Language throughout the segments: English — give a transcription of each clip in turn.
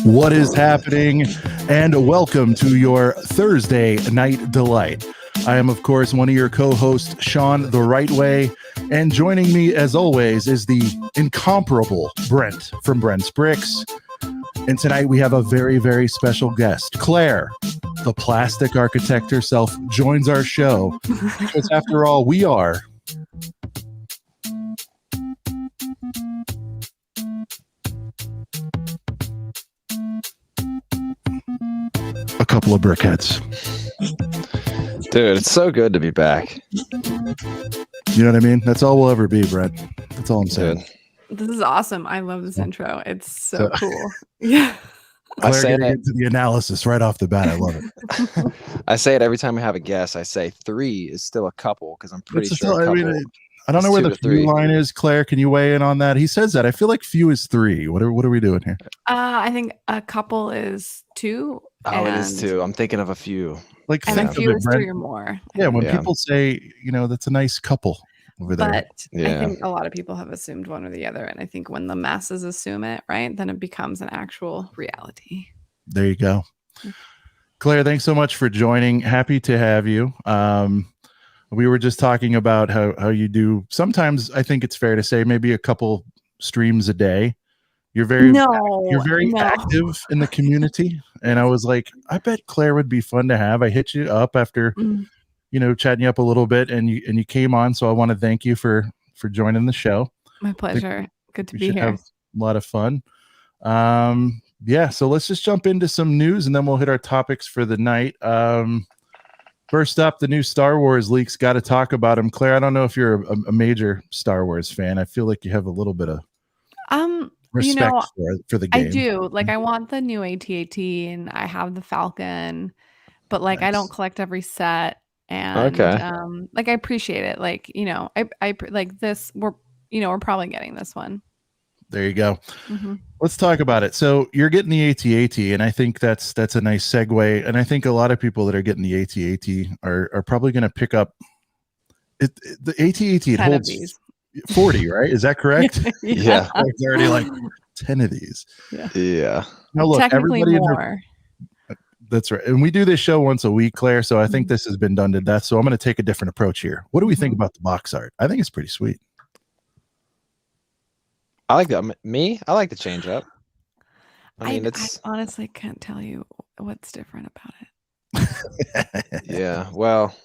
What is happening? And welcome to your Thursday Night Delight. I am, of course, one of your co-hosts, Sean the Right Way. And joining me, as always, is the incomparable Brent from Brent's Bricks. And tonight we have a very, very special guest. Claire, the plastic architect herself, joins our show. Because after all, we are... a couple of BrickHeads. Dude, it's so good to be back. You know what I mean? That's all we'll ever be, Brent. That's all I'm saying. This is awesome. I love this intro. It's so cool. Yeah. Claire getting into the analysis right off the bat. I love it. I say it every time we have a guest. I say 3 is still a couple because I'm pretty sure. I don't know where the few line is. Claire, can you weigh in on that? He says that. I feel like few is 3. What are we doing here? I think a couple is 2. Oh, it is 2. I'm thinking of a few. Like, and a few is 3 or more. Yeah, when people say, that's a nice couple over there. But I think a lot of people have assumed one or the other. And I think when the masses assume it, right, then it becomes an actual reality. There you go. Claire, thanks so much for joining. Happy to have you. We were just talking about how you do. Sometimes I think it's fair to say maybe a couple streams a day. You're very active in the community. And I was like, I bet Claire would be fun to have. I hit you up after, chatting you up a little bit and you came on. So I want to thank you for joining the show. My pleasure. Good to be here. Have a lot of fun. So let's just jump into some news and then we'll hit our topics for the night. First up, the new Star Wars leaks. Got to talk about them. Claire, I don't know if you're a major Star Wars fan. I feel like you have a little bit of respect for the game. I do. Like, I want the new AT-AT and I have the Falcon, but like, nice. I don't collect every set. And I appreciate it. Like, I like this. We're probably getting this one. There you go. Mm-hmm. Let's talk about it. So you're getting the AT-AT, and I think that's a nice segue. And I think a lot of people that are getting the AT-AT are probably going to pick up it. The AT-AT it holds 40, right? Is that correct? Yeah. It's already like 10 of these. Yeah. Now look, technically more. That's right. And we do this show once a week, Claire. So I think this has been done to death. So I'm going to take a different approach here. What do we think about the box art? I think it's pretty sweet. I like that. I like the change up. I honestly can't tell you what's different about it. Yeah. Well,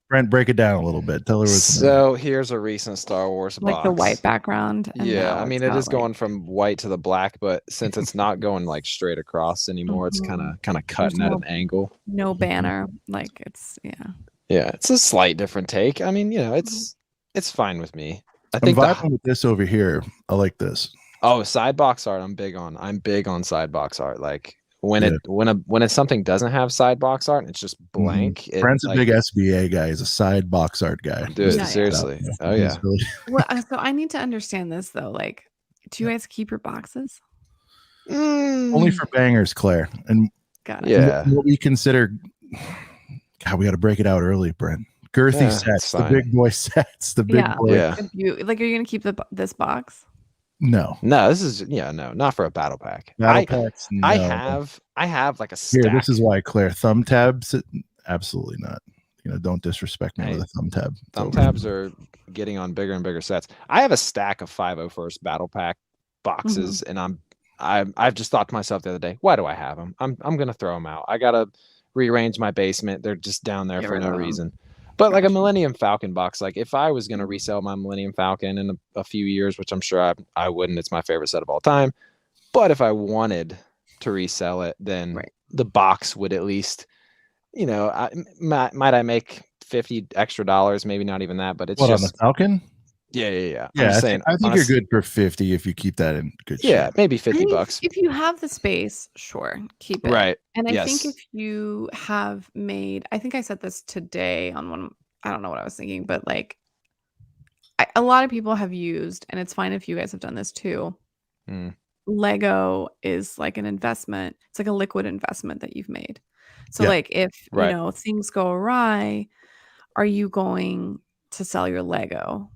Brent, break it down a little bit. Tell her what's so here's a recent Star Wars box. Like the white background. Yeah. I mean, it is going from white to the black, but since it's not going like straight across anymore, it's kind of cutting at an angle. No banner. Like it's, Yeah. It's a slight different take. I mean, it's fine with me. I think I'm vibing with this over here. I like this. Oh, side box art. I'm big on side box art. Like when something doesn't have side box art, it's just blank. Brent's a big SBA guy. He's a side box art guy. Dude, seriously. Oh yeah. Really... so I need to understand this though. Like, do you guys keep your boxes? Only for bangers, Claire. And what we consider. God, we got to break it out early, Brent. Girthy sets, the big boy sets, the big boy. Yeah. Like, are you gonna keep this box? No, this is not for a battle pack. Packs, no. I have like a stack. Here, this is why, Claire, thumb tabs, absolutely not. Don't disrespect me with a thumb tab. Thumb tabs are getting on bigger and bigger sets. I have a stack of 501st battle pack boxes, and I've just thought to myself the other day, why do I have them? I'm gonna throw them out. I gotta rearrange my basement. They're just down there for no reason. But like a Millennium Falcon box, like if I was going to resell my Millennium Falcon in a few years, which I'm sure I wouldn't, it's my favorite set of all time. But if I wanted to resell it, then the box would at least, might I make $50 extra, maybe not even that, but it's just on the Falcon. Yeah. I'm just saying, I think you're good for 50 if you keep that in good shape. Yeah, maybe $50. If you have the space, sure, keep it. Right. And I think if you have made, I think I said this today on one, I don't know what I was thinking, but like a lot of people have used, and it's fine if you guys have done this too. Lego is like an investment. It's like a liquid investment that you've made. So like if, things go awry, are you going to sell your Lego?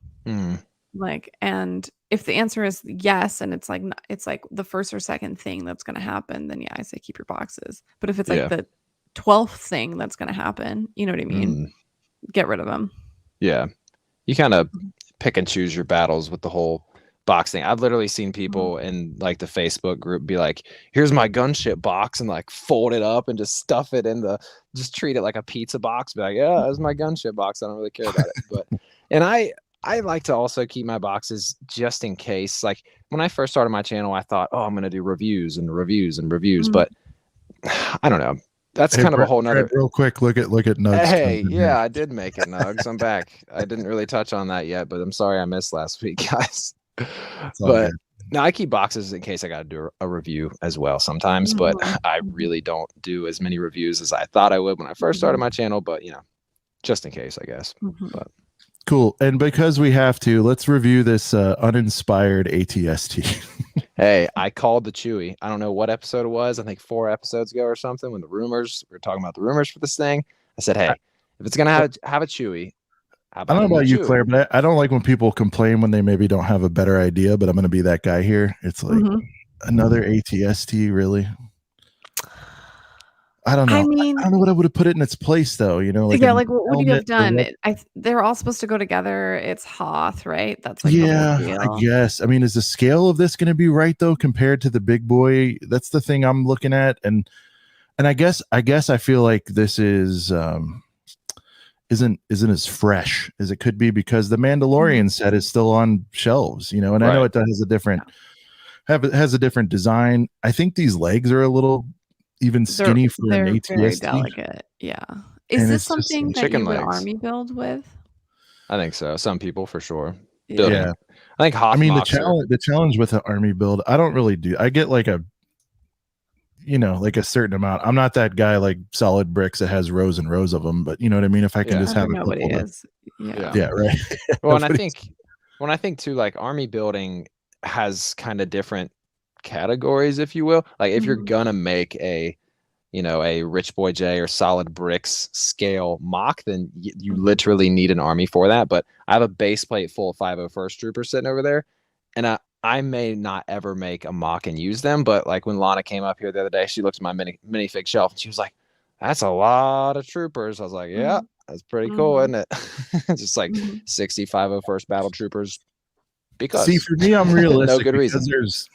Like, and if the answer is yes, and it's like it's like the first or second thing that's going to happen, then yeah, I say keep your boxes. But if it's like Yeah. the 12th thing that's going to happen, you know what I mean? Get rid of them. Yeah. You kind of pick and choose your battles with the whole box thing. I've literally seen people in like the Facebook group be like, here's my gunship box, and like fold it up and just stuff it in just treat it like a pizza box. Be like, yeah, that's my gunship box. I don't really care about it. But, and I like to also keep my boxes just in case. Like when I first started my channel, I thought, oh, I'm going to do reviews and reviews and reviews. But I don't know. That's kind of a whole nother. Real quick, look at Nugs. Hey, yeah, I did make it, Nugs. I'm back. I didn't really touch on that yet, but I'm sorry I missed last week, guys. But now I keep boxes in case I got to do a review as well sometimes. But I really don't do as many reviews as I thought I would when I first started my channel. But just in case, I guess. But cool. And because we have to, let's review this uninspired ATST. Hey, I called the Chewy. I don't know what episode it was. I think 4 episodes ago or something, when we were talking about the rumors for this thing. I said, hey, if it's gonna have a Chewy, I don't know about you, Claire, but I don't like when people complain when they maybe don't have a better idea. But I'm going to be that guy here. It's like another ATST, really. I don't know. I mean, I don't know what I would have put it in its place, though. Like like what would you have done? They're all supposed to go together. It's Hoth, right? That's like I guess. I mean, is the scale of this going to be right though compared to the big boy? That's the thing I'm looking at, and I guess I feel like this is isn't as fresh as it could be because the Mandalorian set is still on shelves, and I know it has a different has a different design. I think these legs are a little even skinny for an ATST. Very delicate. Yeah. Is this something that you would army build with? I think so. Some people for sure. Yeah. I think Hoth. I mean, the challenge with an army build, I don't really do. I get like a certain amount. I'm not that guy like solid bricks that has rows and rows of them, but you know what I mean? If I can just have nobody is. Yeah, right. Well, and I think too, like army building has kind of different categories, if you will. Like if you're gonna make a Rich Boy J or solid bricks scale mock, then you literally need an army for that. But I have a base plate full of 501st troopers sitting over there, and I may not ever make a mock and use them, but like when Lana came up here the other day, she looked at my minifig shelf and she was like, that's a lot of troopers. I was like, yeah, that's pretty cool, isn't it? Just like 60 501st battle troopers. Because see, for me, I'm realistic. No good reason.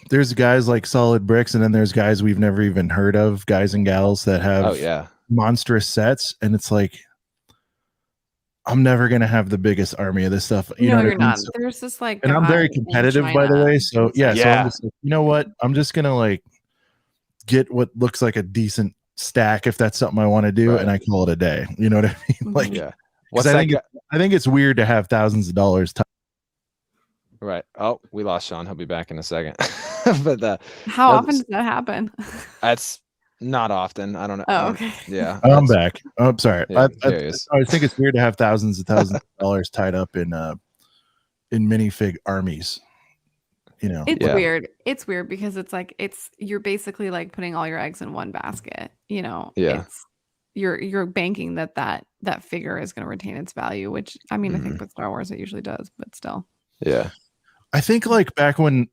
There's guys like solid bricks, and then there's guys we've never even heard of, guys and gals that have monstrous sets, and it's like I'm never gonna have the biggest army of this stuff. You're not. So, there's this like, and I'm very competitive, by the way. So so I'm just like, you know what? I'm just gonna like get what looks like a decent stack if that's something I want to do, and I call it a day. You know what I mean? Like, I think it's weird to have thousands of dollars. Right. Oh, we lost Sean. He'll be back in a second. But how often does that happen? That's not often. I don't know. Oh, okay. Yeah. I'm back. Oh, I'm sorry. Yeah, I think it's weird to have thousands of dollars tied up in minifig armies. It's weird. It's weird because it's like you're basically like putting all your eggs in one basket. You're banking that figure is going to retain its value, which I mean I think with Star Wars it usually does, but still. Yeah. I think like back when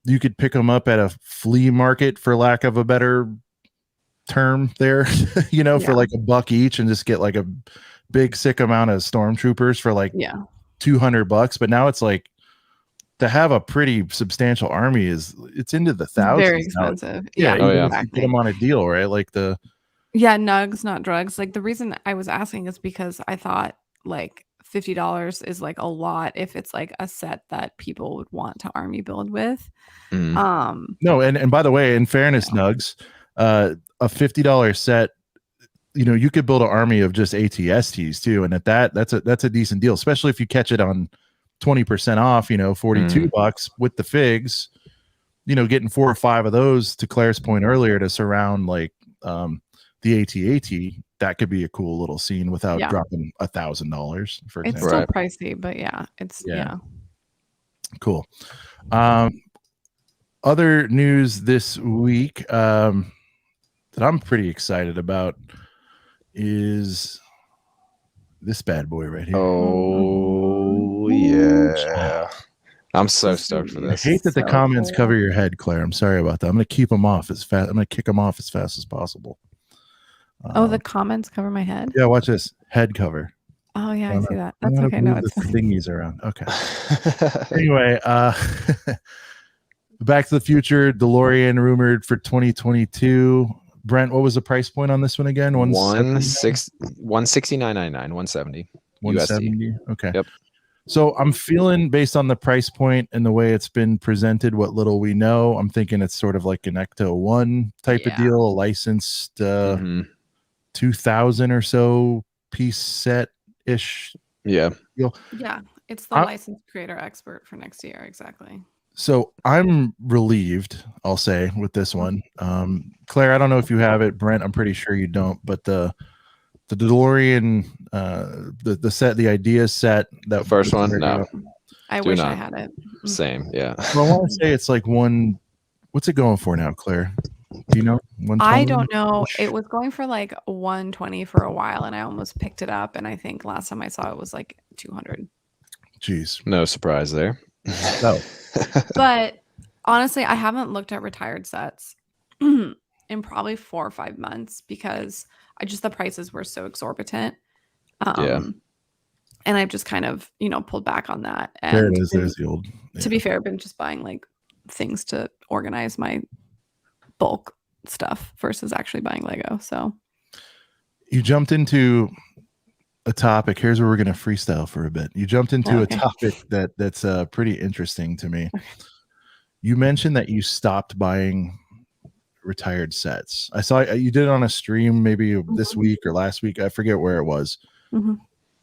you could pick them up at a flea market, for lack of a better term there, for like $1 each and just get like a big sick amount of stormtroopers for like $200. But now it's like to have a pretty substantial army it's into the thousands. Very expensive. Exactly. Put them on a deal, right? Like nugs, not drugs. Like the reason I was asking is because I thought like $50 is like a lot if it's like a set that people would want to army build with. No, and by the way, in fairness, Nugs, a $50 set, you could build an army of just ATSTs too, and that's a decent deal, especially if you catch it on 20% off, $42 with the figs, getting 4 or 5 of those, to Claire's point earlier, to surround like the AT-AT, that could be a cool little scene without dropping $1,000, for example. It's still pricey, but it's cool. Other news this week that I'm pretty excited about is this bad boy right here. Oh yeah. Yeah. I'm so stoked for I this. hate that the So comments cool. cover your head, Claire. I'm sorry about that. I'm going to keep them off as fast. I'm going to kick them off as fast as possible. Oh, the comments cover my head. Yeah, watch this head cover. Oh yeah, I see that. I'm That's gonna okay. No, move it's the fine. thingies around. Okay. Anyway, Back to the Future DeLorean rumored for 2022. Brent, what was the price point on this one again? 169.99, 170 USD. 170. Okay. Yep. So I'm feeling, based on the price point and the way it's been presented, what little we know, I'm thinking it's sort of like an Ecto 1 type of deal, a licensed 2,000 or so piece set ish. Yeah. Deal. Yeah, it's the licensed creator expert for next year. Exactly. So I'm relieved, I'll say, with this one. Claire, I don't know if you have it. Brent, I'm pretty sure you don't. But the DeLorean, the set, the idea set, that The first one, no. I wish I had it. Same, yeah. Well, I want to say it's like one. What's it going for now, Claire? Do you know? 120? I don't know. It was going for like 120 for a while, and I almost picked it up. And I think last time I saw it was like 200. Jeez. No surprise there. No. But honestly, I haven't looked at retired sets in probably 4 or 5 months because the prices were so exorbitant. And I've just kind of, pulled back on that. And there it is. There's the old. Yeah. To be fair, I've been just buying like things to organize my bulk stuff versus actually buying Lego. So you jumped into a topic. Here's where we're going to freestyle for a bit. You jumped into a topic that's pretty interesting to me. You mentioned that you stopped buying retired sets. I saw you did it on a stream maybe this week or last week. I forget where it was.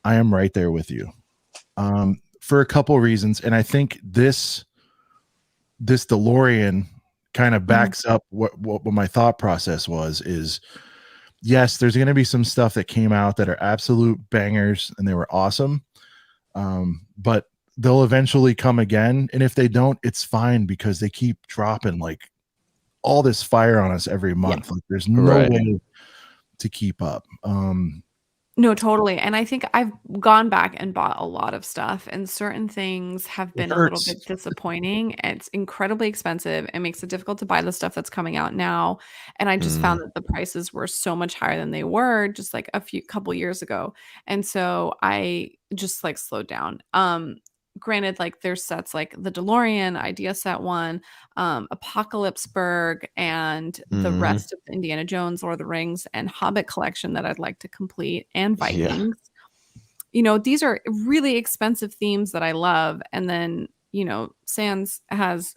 I am right there with you for a couple of reasons. And I think this DeLorean kind of backs up what my thought process was. Is yes, there's going to be some stuff that came out that are absolute bangers and they were awesome. But they'll eventually come again. And if they don't, it's fine because they keep dropping like all this fire on us every month. Yeah. Like there's no way to keep up. No, totally. And I think I've gone back and bought a lot of stuff, and certain things have been a little bit disappointing. It's incredibly expensive. It makes it difficult to buy the stuff that's coming out now. And I just found that the prices were so much higher than they were just like couple years ago. And so I just like slowed down. Granted, like there's sets like the DeLorean Idea Set 1, Apocalypseburg, and the rest of the Indiana Jones, Lord of the Rings, and Hobbit collection that I'd like to complete, and Vikings. Yeah. These are really expensive themes that I love. And then, Sans has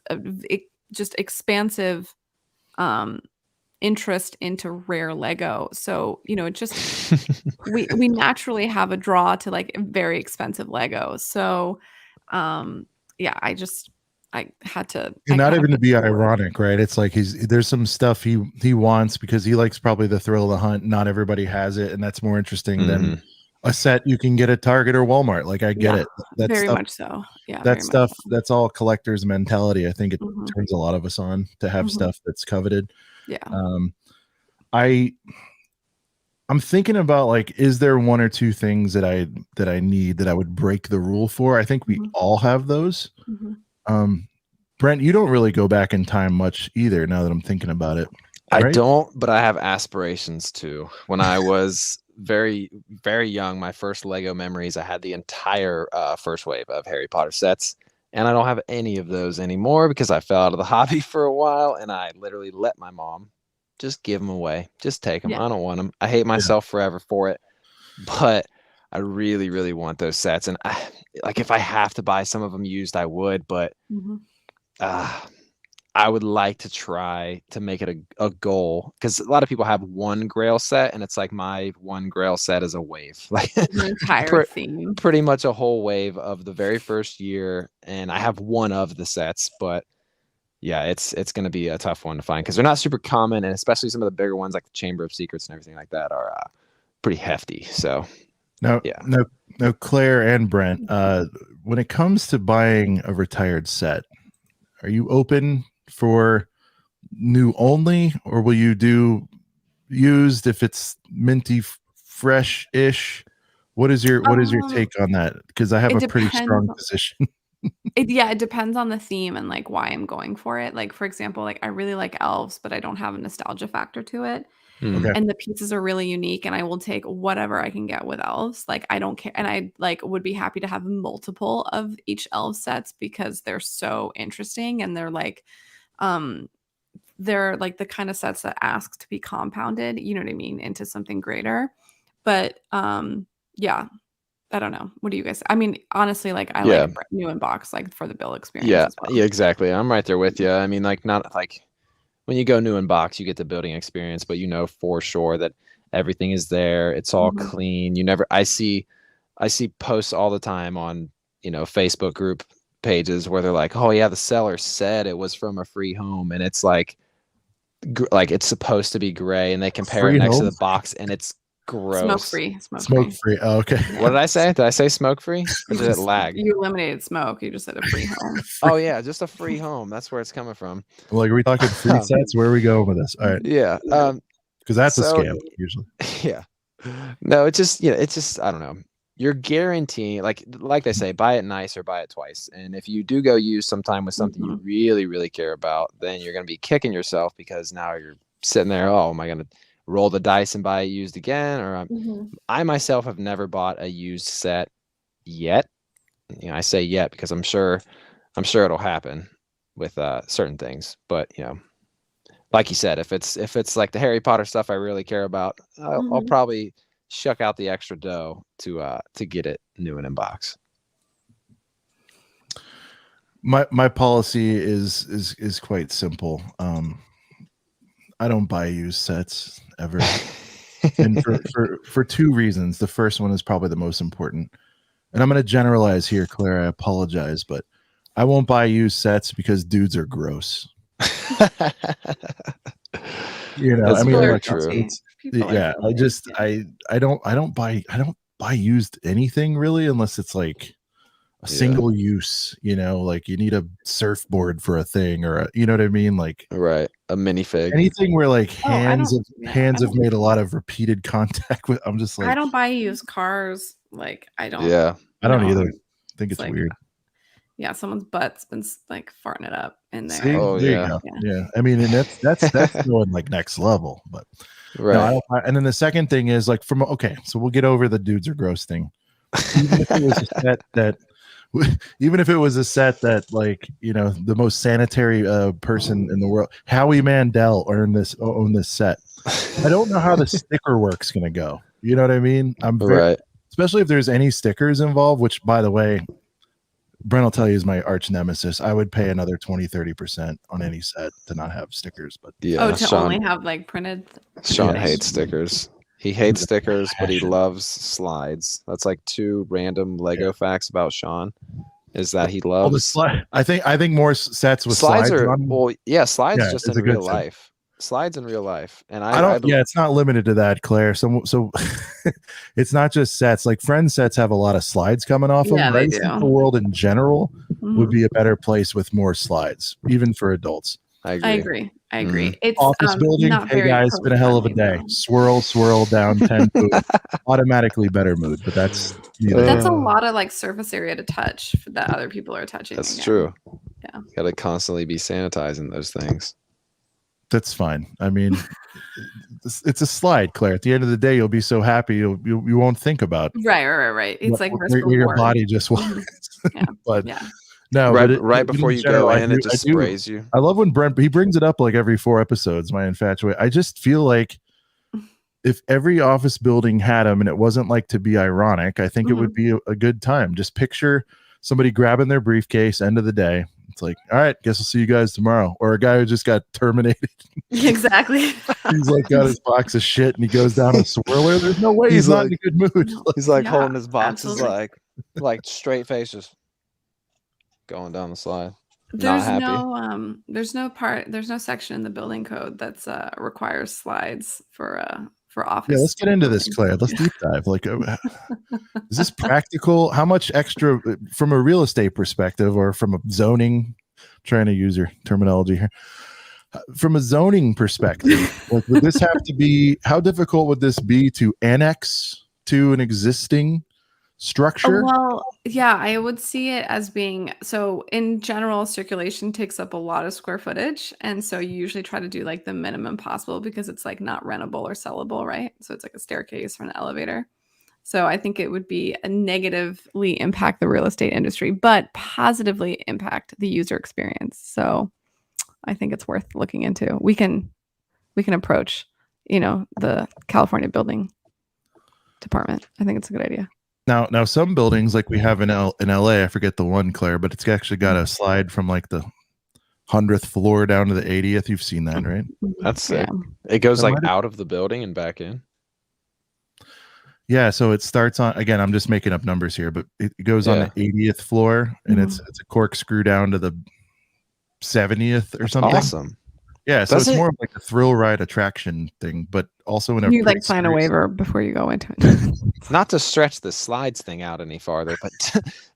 just expansive interest into rare Lego. So, it just we naturally have a draw to like very expensive Lego. So I had to. And not even to be ironic, right? It's like there's some stuff he wants because he likes probably the thrill of the hunt. Not everybody has it, and that's more interesting than a set you can get at Target or Walmart. Like I get it. That's very much so. Yeah, that stuff. That's all collector's mentality. I think it turns a lot of us on to have stuff that's coveted. Yeah. I'm thinking about like, is there one or two things that I need that I would break the rule for? I think we all have those. Brent, you don't really go back in time much either. Now that I'm thinking about it, right? I don't, but I have aspirations to. When I was very, very young, my first Lego memories, I had the entire first wave of Harry Potter sets, and I don't have any of those anymore because I fell out of the hobby for a while, and I literally let my mom just give them away. Just take them. Yeah. I don't want them. I hate myself forever for it. But I really, really want those sets. And if I have to buy some of them used, I would. But I would like to try to make it a goal. Because a lot of people have one Grail set. And it's like my one Grail set is a wave. Like the entire theme. Pretty much a whole wave of the very first year. And I have one of the sets. But yeah, it's going to be a tough one to find because they're not super common, and especially some of the bigger ones like the Chamber of Secrets and everything like that are pretty hefty. So, no, Claire and Brent, when it comes to buying a retired set, are you open for new only, or will you do used if it's minty, fresh-ish? What is your take on that? Because I have It a pretty strong depends. position. It depends on the theme and like why I'm going for it. Like for example, like I really like elves, but I don't have a nostalgia factor to it. Hmm. Okay. And the pieces are really unique, and I will take whatever I can get with elves. Like I don't care, and I like would be happy to have multiple of each elf sets because they're so interesting, and um they're like the kind of sets that ask to be compounded, you know what I mean, into something greater. But yeah, I don't know. What do you guys? I mean, honestly, like I Yeah. like new in box, like for the bill experience Yeah, as well. yeah, exactly. I'm right there with you. I mean, like not like when you go new in box, you get the building experience, but you know for sure that everything is there. It's all Mhm. clean. You never. I see posts all the time on Facebook group pages where they're like, oh yeah, the seller said it was from a free home, and it's like it's supposed to be gray, and they compare it Free next to home? the box, and it's Smoke gross. free, smoke Smoke free. free. Oh, okay. Yeah. What did I say? Did I say smoke free or You did it just lag? you eliminated smoke. You just said a free home. Oh yeah, just a free home. That's where it's coming from. Like, are we talking free sets? Where are we going with this? All right. Yeah. Because that's a So scam usually. yeah. No, it's just I don't know. You're guaranteeing like they say, buy it nice or buy it twice. And if you do go use some time with something you really, really care about, then you're gonna be kicking yourself because now you're sitting there, oh, am I gonna roll the dice and buy it used again? Or I myself have never bought a used set yet. I say yet because I'm sure it'll happen with certain things. But like you said, if it's like the Harry Potter stuff I really care about, I'll probably shuck out the extra dough to get it new and in box. My policy is quite simple. I don't buy used sets ever. And for two reasons. The first one is probably the most important. And I'm going to generalize here, Claire. I apologize, but I won't buy used sets because dudes are gross. That's I mean, very like, true. Yeah, I don't buy used anything really unless it's like a single use. Like you need a surfboard for a thing, or you know what I mean, like right, a minifig. Anything where like hands have made a lot of repeated contact with. I'm just like, I don't buy used cars. Like I don't. Yeah, I don't either. I think it's like, weird. Yeah, someone's butt's been like farting it up in there. See? Oh, there yeah. you go. Yeah. I mean, and that's going like next level. But right. No, I don't, and then the second thing is like so we'll get over the dudes are gross thing. Even if it was a set that like the most sanitary person in the world, Howie Mandel owned this set. I don't know how the sticker work's gonna go. You know what I mean? Right. Especially if there's any stickers involved, which by the way, Brent will tell you is my arch nemesis. I would pay another 20-30% on any set to not have stickers. But yeah, only have like printed. Sean hates stickers. He hates stickers, but he loves slides. That's like two random Lego facts about Sean. Is that he loves? I think more sets with slides are on. well, yeah, slides just in real set. life. Slides in real life, and I don't. Yeah, it's not limited to that, Claire. So it's not just sets. Like Friends sets have a lot of slides coming off them. Yeah, Right? they do. The world in general would be a better place with more slides, even for adults. I agree. It's office building. Hey guys, it's been a hell of a day. Swirl down 10 mood. Automatically better mood, but that's a lot of like surface area to touch that other people are touching. That's again. true. Yeah, got to constantly be sanitizing those things. That's fine. I mean, it's a slide, Claire. At the end of the day, you'll be so happy you won't think about right. It's like your body just wants. Yeah, but yeah. No, right before you go in, it just sprays you. I love when Brent he brings it up like every 4 episodes. My infatuation. I just feel like if every office building had them, and it wasn't like to be ironic, I think it would be a good time. Just picture somebody grabbing their briefcase. End of the day, it's like, all right, guess we'll see you guys tomorrow. Or a guy who just got terminated. Exactly. He's like got his box of shit and he goes down a swirler. There's no way he's not in a good mood. He's like holding his boxes like straight faces. Going down the slide. There's no section in the building code that's requires slides for office. Yeah, let's get into this, Claire. Let's deep dive. Like, is this practical? How much extra from a real estate perspective or from a zoning? Trying to use your terminology here. From a zoning perspective, like, would this have to be? How difficult would this be to annex to an existing structure? Well, yeah, I would see it as being so in general, circulation takes up a lot of square footage. And so you usually try to do like the minimum possible because it's like not rentable or sellable, right? So it's like a staircase or an elevator. So I think it would be a negatively impact the real estate industry, but positively impact the user experience. So I think it's worth looking into. We can approach, the California building department. I think it's a good idea. Now some buildings like we have in LA, I forget the one, Claire, but it's actually got a slide from like the 100th floor down to the 80th. You've seen that, right? That's sick. Yeah. It goes That like might have- out of the building and back in. Yeah, so it starts on, again, I'm just making up numbers here, but it goes on Yeah. the 80th floor and it's a corkscrew down to the 70th or something. Awesome. Yeah, so Does it's it- more of like a thrill ride attraction thing, but also in a You like pretty sign a serious- waiver before you go into it. Not to stretch the slides thing out any farther, but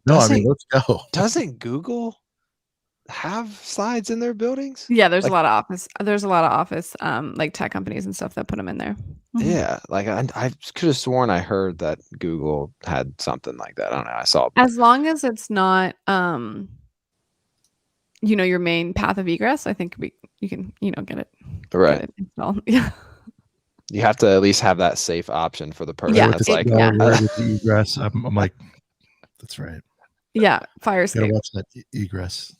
No, I mean, let's go. doesn't Google have slides in their buildings? Yeah, there's Like- a lot of office like tech companies and stuff that put them in there. Mhm. Yeah, like I could have sworn I heard that Google had something like that. I don't know. I saw. As long as it's not your main path of egress, I think you can get it Right. get it installed. Yeah. You have to at least have that safe option for the person Yeah, that's it- like, yeah. With the egress, I'm like, that's right. Yeah, fire Gotta escape. watch that egress.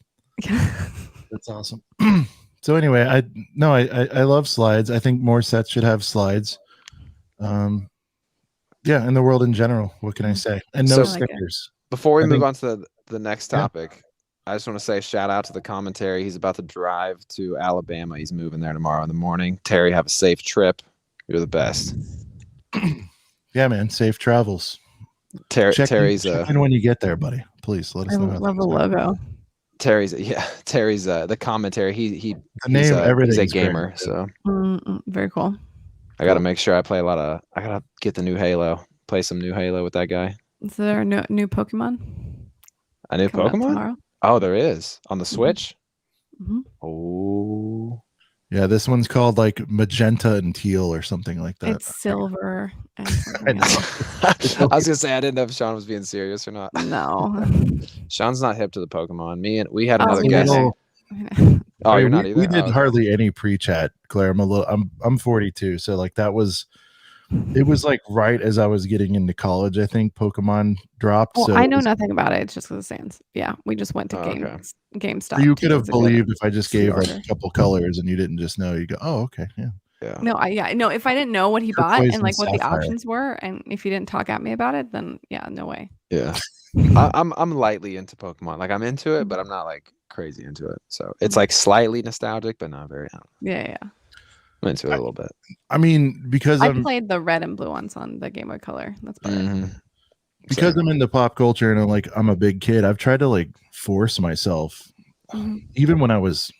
That's awesome. So anyway, I love slides. I think more sets should have slides. Yeah, in the world in general. What can I say? And no So- I like it. stickers. Before we I move think- on to the next Yeah. topic, I just want to say shout out to the commentary. He's about to drive to Alabama. He's moving there tomorrow in the morning. Terry, have a safe trip. You're the best. Yeah, man. Safe travels. Terry's check in when you get there, buddy. Please let us I know. how love things the go. logo. Terry's the commentary. He's The name, a everything's great. gamer, so Very cool. I got to make sure I play I gotta get the new Halo. Play some new Halo with that guy. Is there no new Pokemon? A new coming out Pokemon? tomorrow? Oh, there is on the Switch. Mhm. Oh, Yeah, this one's called like magenta and teal or something like that. It's silver and I something know. else. I was gonna say I didn't know if Sean was being serious or not. No. Sean's not hip to the Pokemon. We had Oh, another me guest. neither. Oh, I mean, you're not we, either. We did Oh, hardly any pre-chat, Claire. I'm 42, so like it was like right as I was getting into college. I think Pokemon dropped. Well, so I it know was- nothing about it. It's just because it stands. Yeah, we just went to Oh, okay. GameStop. you to could have visit it. believed if I just gave like Pre-order. a couple colors and you didn't just know. You go, oh, okay, yeah. Yeah. No, if I didn't know what he bought Turquoise and like and what the sapphire. options were, and if he didn't talk at me about it, then yeah, no way. Yeah. I'm lightly into Pokemon. Like I'm into it, but I'm not like crazy into it. So it's like slightly nostalgic, but not very. Yeah. I'm into it a little bit. I mean, because I I'm played the red and blue ones on the Game Boy Color. That's about it. Mhm. because Same. I'm into pop culture and I'm a big kid. I've tried to like force myself, even when I was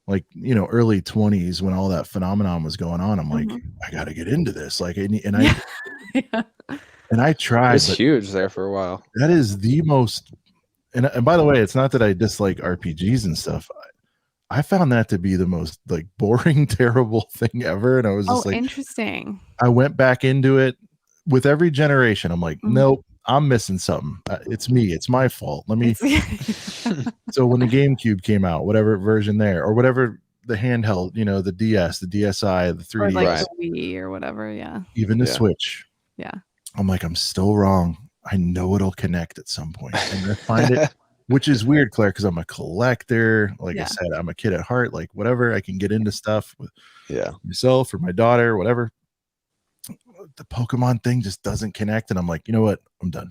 like early 20s when all that phenomenon was going on. I'm like, I got to get into this. Like, and I Yeah. and I It tried. was But huge there for a while. that is the most. And by the way, it's not that I dislike RPGs and stuff. I found that to be the most like boring, terrible thing ever. And I was just like, Interesting. I went back into it with every generation. I'm like, Mhm. nope, I'm missing something. It's me. It's my fault. Let me. It's- So when the GameCube came out, whatever version there, or whatever the handheld, the DS, the DSi, the or 3DS, like Right. the Wii or whatever. Yeah. even the Yeah. Switch. Yeah. I'm like, I'm still wrong. I know it'll connect at some point. And I find it, which is weird, Claire, because I'm a collector. Like I Yeah. said, I'm a kid at heart. Like whatever, I can get into stuff with Yeah. myself or my daughter, whatever. The Pokemon thing just doesn't connect. And I'm like, you know what? I'm done.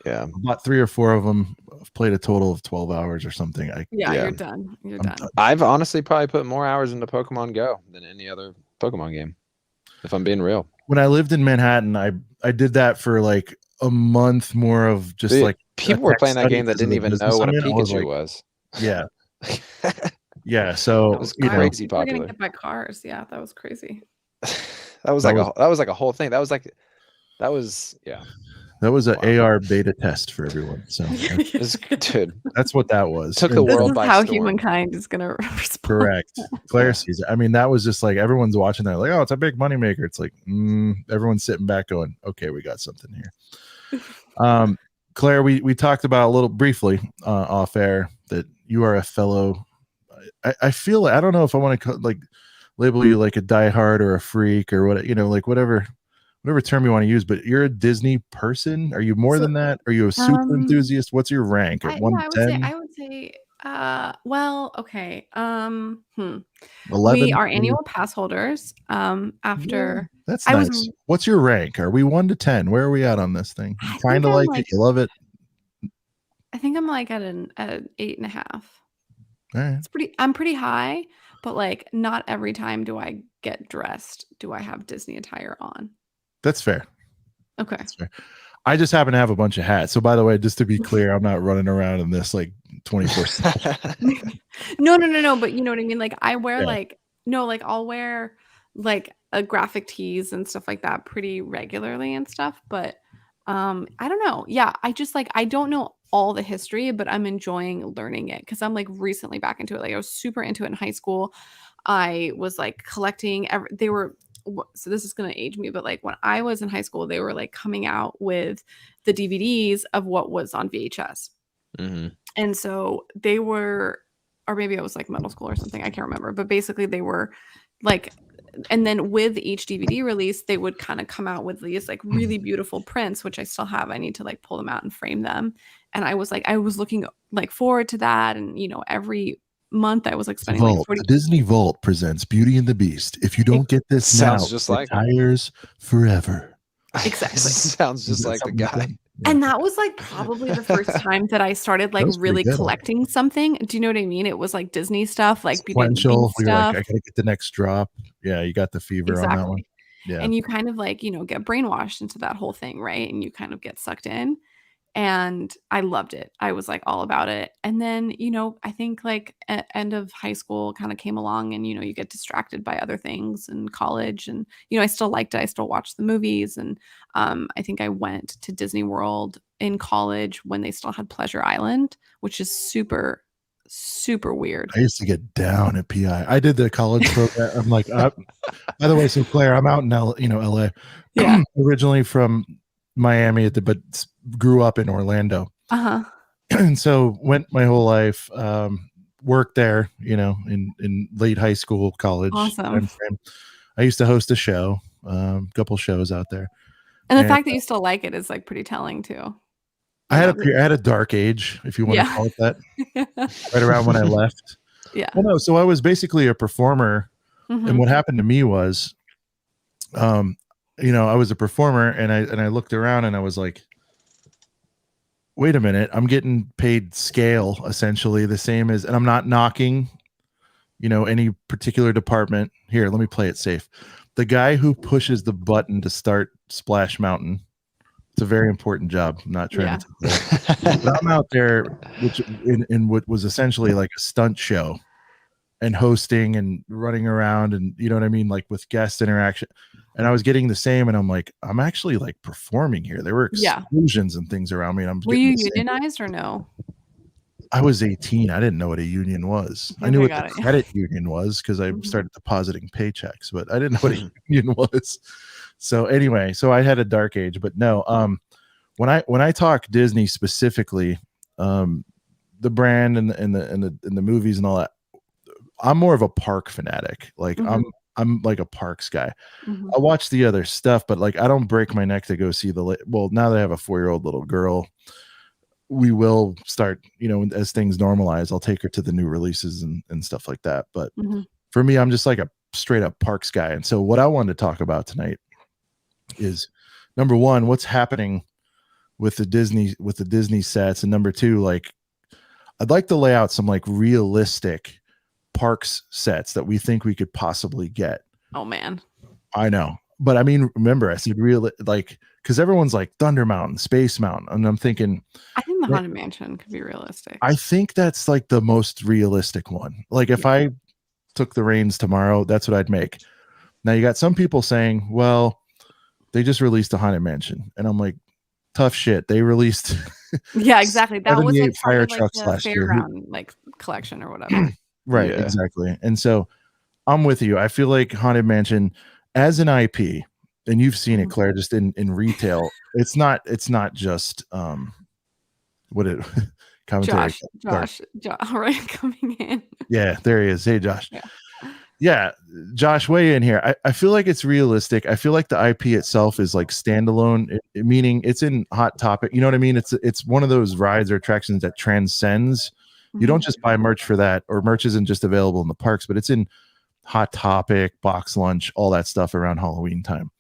Yeah. I bought 3 or 4 of them. I've played a total of 12 hours or something. Yeah, Yeah. you're done. You're I'm done. done. I've honestly probably put more hours into Pokemon Go than any other Pokemon game. If I'm being real. When I lived in Manhattan, I did that for like a month more of just Dude, like people a were tech playing that study game that 'cause of didn't the even business know what a I'm in. I was Pikachu like, was. yeah. Yeah. So That was you know, crazy People are getting popular. hit by cars. Yeah, that was crazy. That was That like a whole thing. That was That was an Wow. AR beta test for everyone. So Dude, that's what that was. Took the And This world is by how storm. humankind is gonna respond. correct. Claire sees it. I mean, that was just like everyone's watching that, like, oh, it's a big moneymaker. It's like everyone's sitting back going, okay, we got something here. Claire, we talked about a little briefly off air that you are a fellow. I feel I don't know if I want to like label you like a diehard or a freak or what, like whatever term you want to use, but you're a Disney person. Are you more So, than that? Are you a super enthusiast? What's your rank at 1 to 10? I would say well, okay. We 11? are annual pass holders. After That's I nice. was What's your rank? Are we 1 to 10? Where are we at on this thing? You I kind think of I'm like like it? You love it? I think I'm like at an 8.5. All right. I'm pretty high, but like not every time do I get dressed do I have Disney attire on. That's fair. Okay. That's fair. I just happen to have a bunch of hats. So by the way, just to be clear, I'm not running around in this like 24/7. No, but you know what I mean? Like I wear Yeah. like I'll wear like a graphic tees and stuff like that pretty regularly and stuff, but I don't know. Yeah, I just like I don't know all the history, but I'm enjoying learning it because I'm like recently back into it. Like I was super into it in high school. I was like collecting so this is going to age me, but like when I was in high school, they were like coming out with the DVDs of what was on VHS. Mm-hmm. And so they were, or maybe I was like middle school or something. I can't remember, but basically they were like, and then with each DVD release, they would kind of come out with these like really beautiful prints, which I still have. I need to like pull them out and frame them. And I was looking like forward to that. And, every month I was like spending like 40. The Disney Vault presents Beauty and the Beast. If you don't get this Sounds now, just like tires forever. Exactly. Sounds just like the guy. And that was like probably the first time that I started like really collecting something. Do you know what I mean? It was like Disney stuff, like Beauty and the Beast We were stuff. like, I gotta get the next drop. Yeah, you got the fever on that one. Yeah. And you kind of like, get brainwashed into that whole thing, right? And you kind of get sucked in. And I loved it. I was like all about it. And then, I think like end of high school kind of came along and, you get distracted by other things in college. And, I still liked it. I still watched the movies. And I think I went to Disney World in college when they still had Pleasure Island, which is super, super weird. I used to get down at PI. I did the college program. I'm like, by the way, so Claire, I'm out in LA. Yeah. Originally from Miami but grew up in Orlando. And so went my whole life, worked there, in late high school, college. Awesome. I used to host a show, couple shows out there. And the fact that you still like it is like pretty telling too. I had a dark age, if you want to call it that, right around when I left. Yeah. Well, no, so I was basically a performer. And what happened to me was, I was a performer and I looked around and I was like, wait a minute, I'm getting paid scale essentially the same as, and I'm not knocking, any particular department. Here, let me play it safe. The guy who pushes the button to start Splash Mountain, it's a very important job. I'm not trying to but I'm out there, which in what was essentially like a stunt show and hosting and running around and you know what I mean, like with guest interaction. And I was getting the same, and I'm like, I'm actually like performing here. There were explosions and things around me. And were you unionized or no? I was 18. I didn't know what a union was. I knew what the credit union was because I started depositing paychecks, but I didn't know what a union was. So anyway, so I had a dark age, but no. When I talk Disney specifically, the brand and the movies and all that, I'm more of a park fanatic. Like I'm like a parks guy. I watch the other stuff, but like I don't break my neck to go see well, now that I have a 4-year-old little girl, we will start, as things normalize, I'll take her to the new releases and stuff like that. But for me, I'm just like a straight up parks guy. And so what I wanted to talk about tonight is number one, what's happening with the Disney sets. And number two, like I'd like to lay out some like realistic parks sets that we think we could possibly get. Oh man, I know, but I mean, remember I said real, like, because everyone's like Thunder Mountain, Space Mountain, and I'm thinking I think the Haunted Mansion could be realistic. I think that's like the most realistic one. Like if I took the reins tomorrow, that's what I'd make. Now you got some people saying, well, they just released a Haunted Mansion, and I'm like, tough shit. They released Yeah, exactly. That was 78 like part fire of like trucks the last year. fairground like collection or whatever. Right, Yeah. exactly. And so I'm with you. I feel like Haunted Mansion as an IP, and you've seen it, Mhm. Claire, just in retail. It's not just what it commentary. Sorry. Josh, all right, coming in. Yeah, there he is. Hey, Josh. Yeah. Yeah, Josh, weigh in here. I feel like it's realistic. I feel like the IP itself is like standalone, meaning it's in Hot Topic. You know what I mean? It's one of those rides or attractions that transcends. You don't Mhm. just buy merch for that, or merch isn't just available in the parks, but it's in Hot Topic, Box Lunch, all that stuff around Halloween time.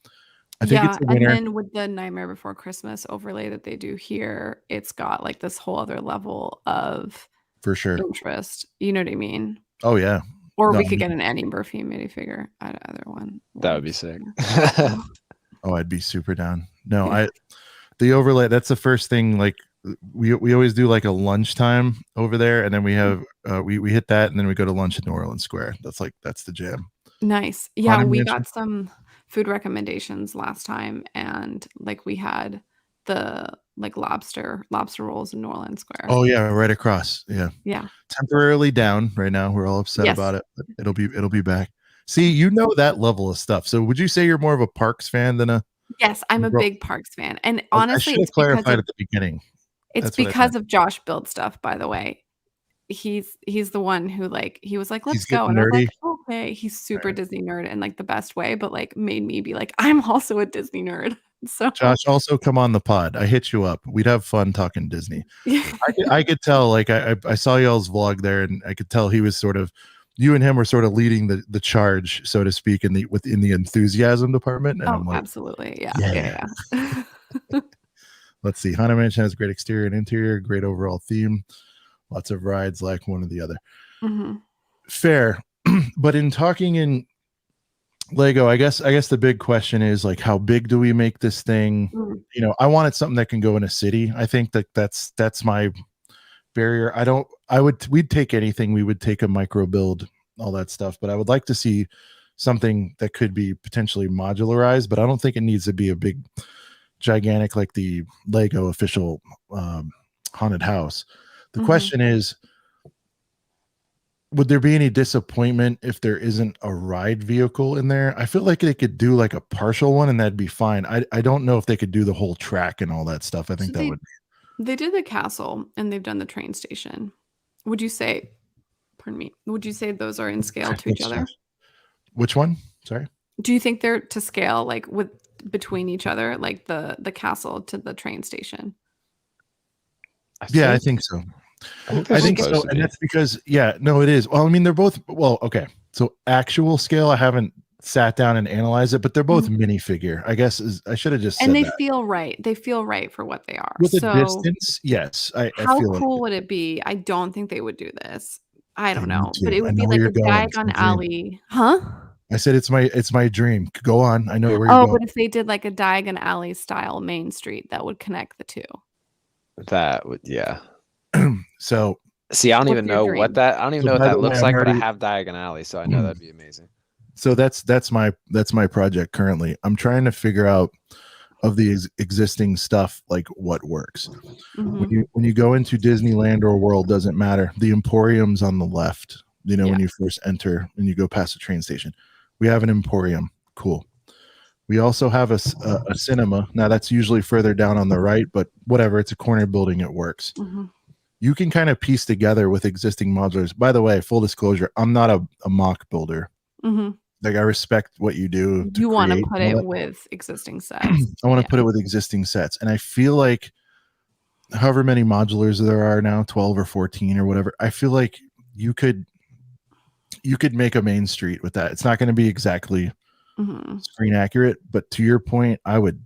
I think it's Yeah, a and winner then with the Nightmare Before Christmas overlay that they do here, it's got like this whole other level of for sure. interest. You know what I mean? Oh yeah. Or No, we could get an Annie Murphy minifigure. Either one. That would be works. sick. Yeah. oh, I'd be super down. No, Yeah. the overlay, that's the first thing. Like we always do like a lunchtime over there, and then we have we hit that, and then we go to lunch at New Orleans Square. That's the jam. Nice. Yeah, Haunted we Mansion. got some food recommendations last time, and like we had the like lobster rolls in New Orleans Square. Oh yeah, right across. Yeah. Yeah. Temporarily down right now. We're all upset Yes. about it, but it'll be back. See, you know that level of stuff. So would you say you're more of a Parks fan than a Yes, I'm a Bro- big Parks fan. And I honestly, should have clarified at the beginning. That's what I meant. of Josh Build Stuff, by the way. He's the one who like he was like, He's "Let's go." getting And I was nerdy. like, "Okay." He's super Right. Disney nerd in like the best way, but like made me be like, "I'm also a Disney nerd." So Josh, also come on the pod. I hit you up. We'd have fun talking Disney. yeah. I could tell, like I saw y'all's vlog there, and I could tell he was sort of, you and him were sort of leading the charge, so to speak, in the enthusiasm department. And Oh, I'm like, absolutely. Yeah. yeah. Yeah. Let's see. Haunted Mansion has great exterior and interior, great overall theme, lots of rides, like one or the other. Mhm. Fair, but in talking in Lego, I guess the big question is like, how big do we make this thing? Mm. You know, I wanted something that can go in a city. I think that's my barrier. We'd take anything. We would take a micro build, all that stuff, but I would like to see something that could be potentially modularized, but I don't think it needs to be a big gigantic like the Lego official haunted house. The Mhm. question is, would there be any disappointment if there isn't a ride vehicle in there? I feel like they could do like a partial one and that'd be fine. I don't know if they could do the whole track and all that stuff. I think So that would they did the castle and they've done the train station. Would you say, pardon me, would you say those are in scale to each Thanks, other? Josh. Which one? Sorry. Do you think they're to scale like with between each other, like the castle to the train station? Yeah, I think so. I think so, and that's because it is. Well, I mean, they're both okay. So actual scale, I haven't sat down and analyzed it, but they're both minifigure. I guess I should have just said And they that. feel right. They feel right for what they are. With a So distance, yes. I how feel cool like would it be? I don't think they would do this. I me don't know, but too. it I would know be where like you're a going. It's my Diagon dream. Alley, huh? I said it's my dream. Go on. I know where you're Oh, going. but if they did like a Diagon Alley style main street that would connect the two. That would, yeah. So See, I don't even your know dream? what that. I don't even So know what by the that way, looks I'm like, but I already- have Diagon Alley, so I know that'd be amazing. So that's my project currently. I'm trying to figure out of the existing stuff like what works. Mhm. When you go into Disneyland or World, doesn't matter. The Emporium's on the left. You know, when Yeah. you first enter and you go past the train station, we have an Emporium. Cool. We also have a cinema. Now that's usually further down on the right, but whatever. It's a corner building. It works. Mhm. You can kind of piece together with existing modulars. By the way, full disclosure, I'm not a mock builder. Mhm. Like I respect what you do to You want to create put and all it that. with existing sets. I want to Yeah. put it with existing sets. And I feel like however many modulars there are now, 12 or 14 or whatever, I feel like you could make a main street with that. It's not going to be exactly Mhm. screen accurate, but to your point, I would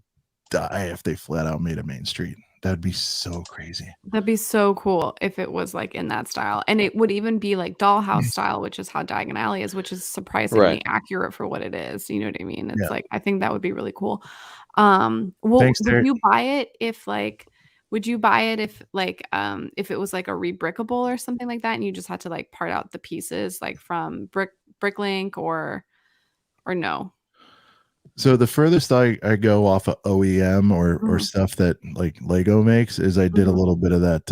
die if they flat out made a main street. That'd be so crazy. That'd be so cool if it was like in that style. And it would even be like dollhouse style, which is how Diagon Alley is, which is surprisingly Right. accurate for what it is. You know what I mean? It's Yeah. like I think that would be really cool. Well, Thanks, would Terry. you buy it if like if it was like a rebrickable or something like that and you just had to like part out the pieces like from Bricklink or no? So the furthest I go off of OEM or stuff that like Lego makes is I did a little bit of that.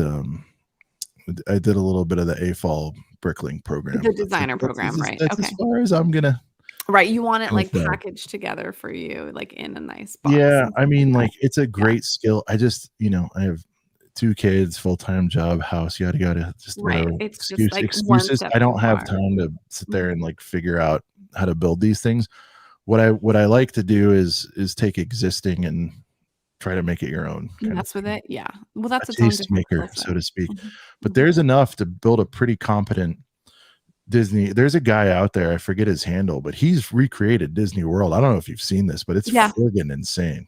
I did a little bit of the AFOL Bricklink program. The designer program, right? That's Okay. as far as I'm gonna. Right, you want it go like with that. packaged together for you, like in a nice box. Yeah, and I stuff mean, that. like it's a great skill. I just, I have 2 kids, full-time job, house, yada yada. Just Right. whatever It's just like one excuses. step I too don't have far. time to sit there and like figure out how to build these things. What I like to do is take existing and try to make it your own. Kind Mess of with it. Yeah. Well, that's a its own taste different maker, skill so set. to speak. Mhm, But mhm. there's enough to build a pretty competent Disney. There's a guy out there, I forget his handle, but he's recreated Disney World. I don't know if you've seen this, but it's Yeah. friggin' insane.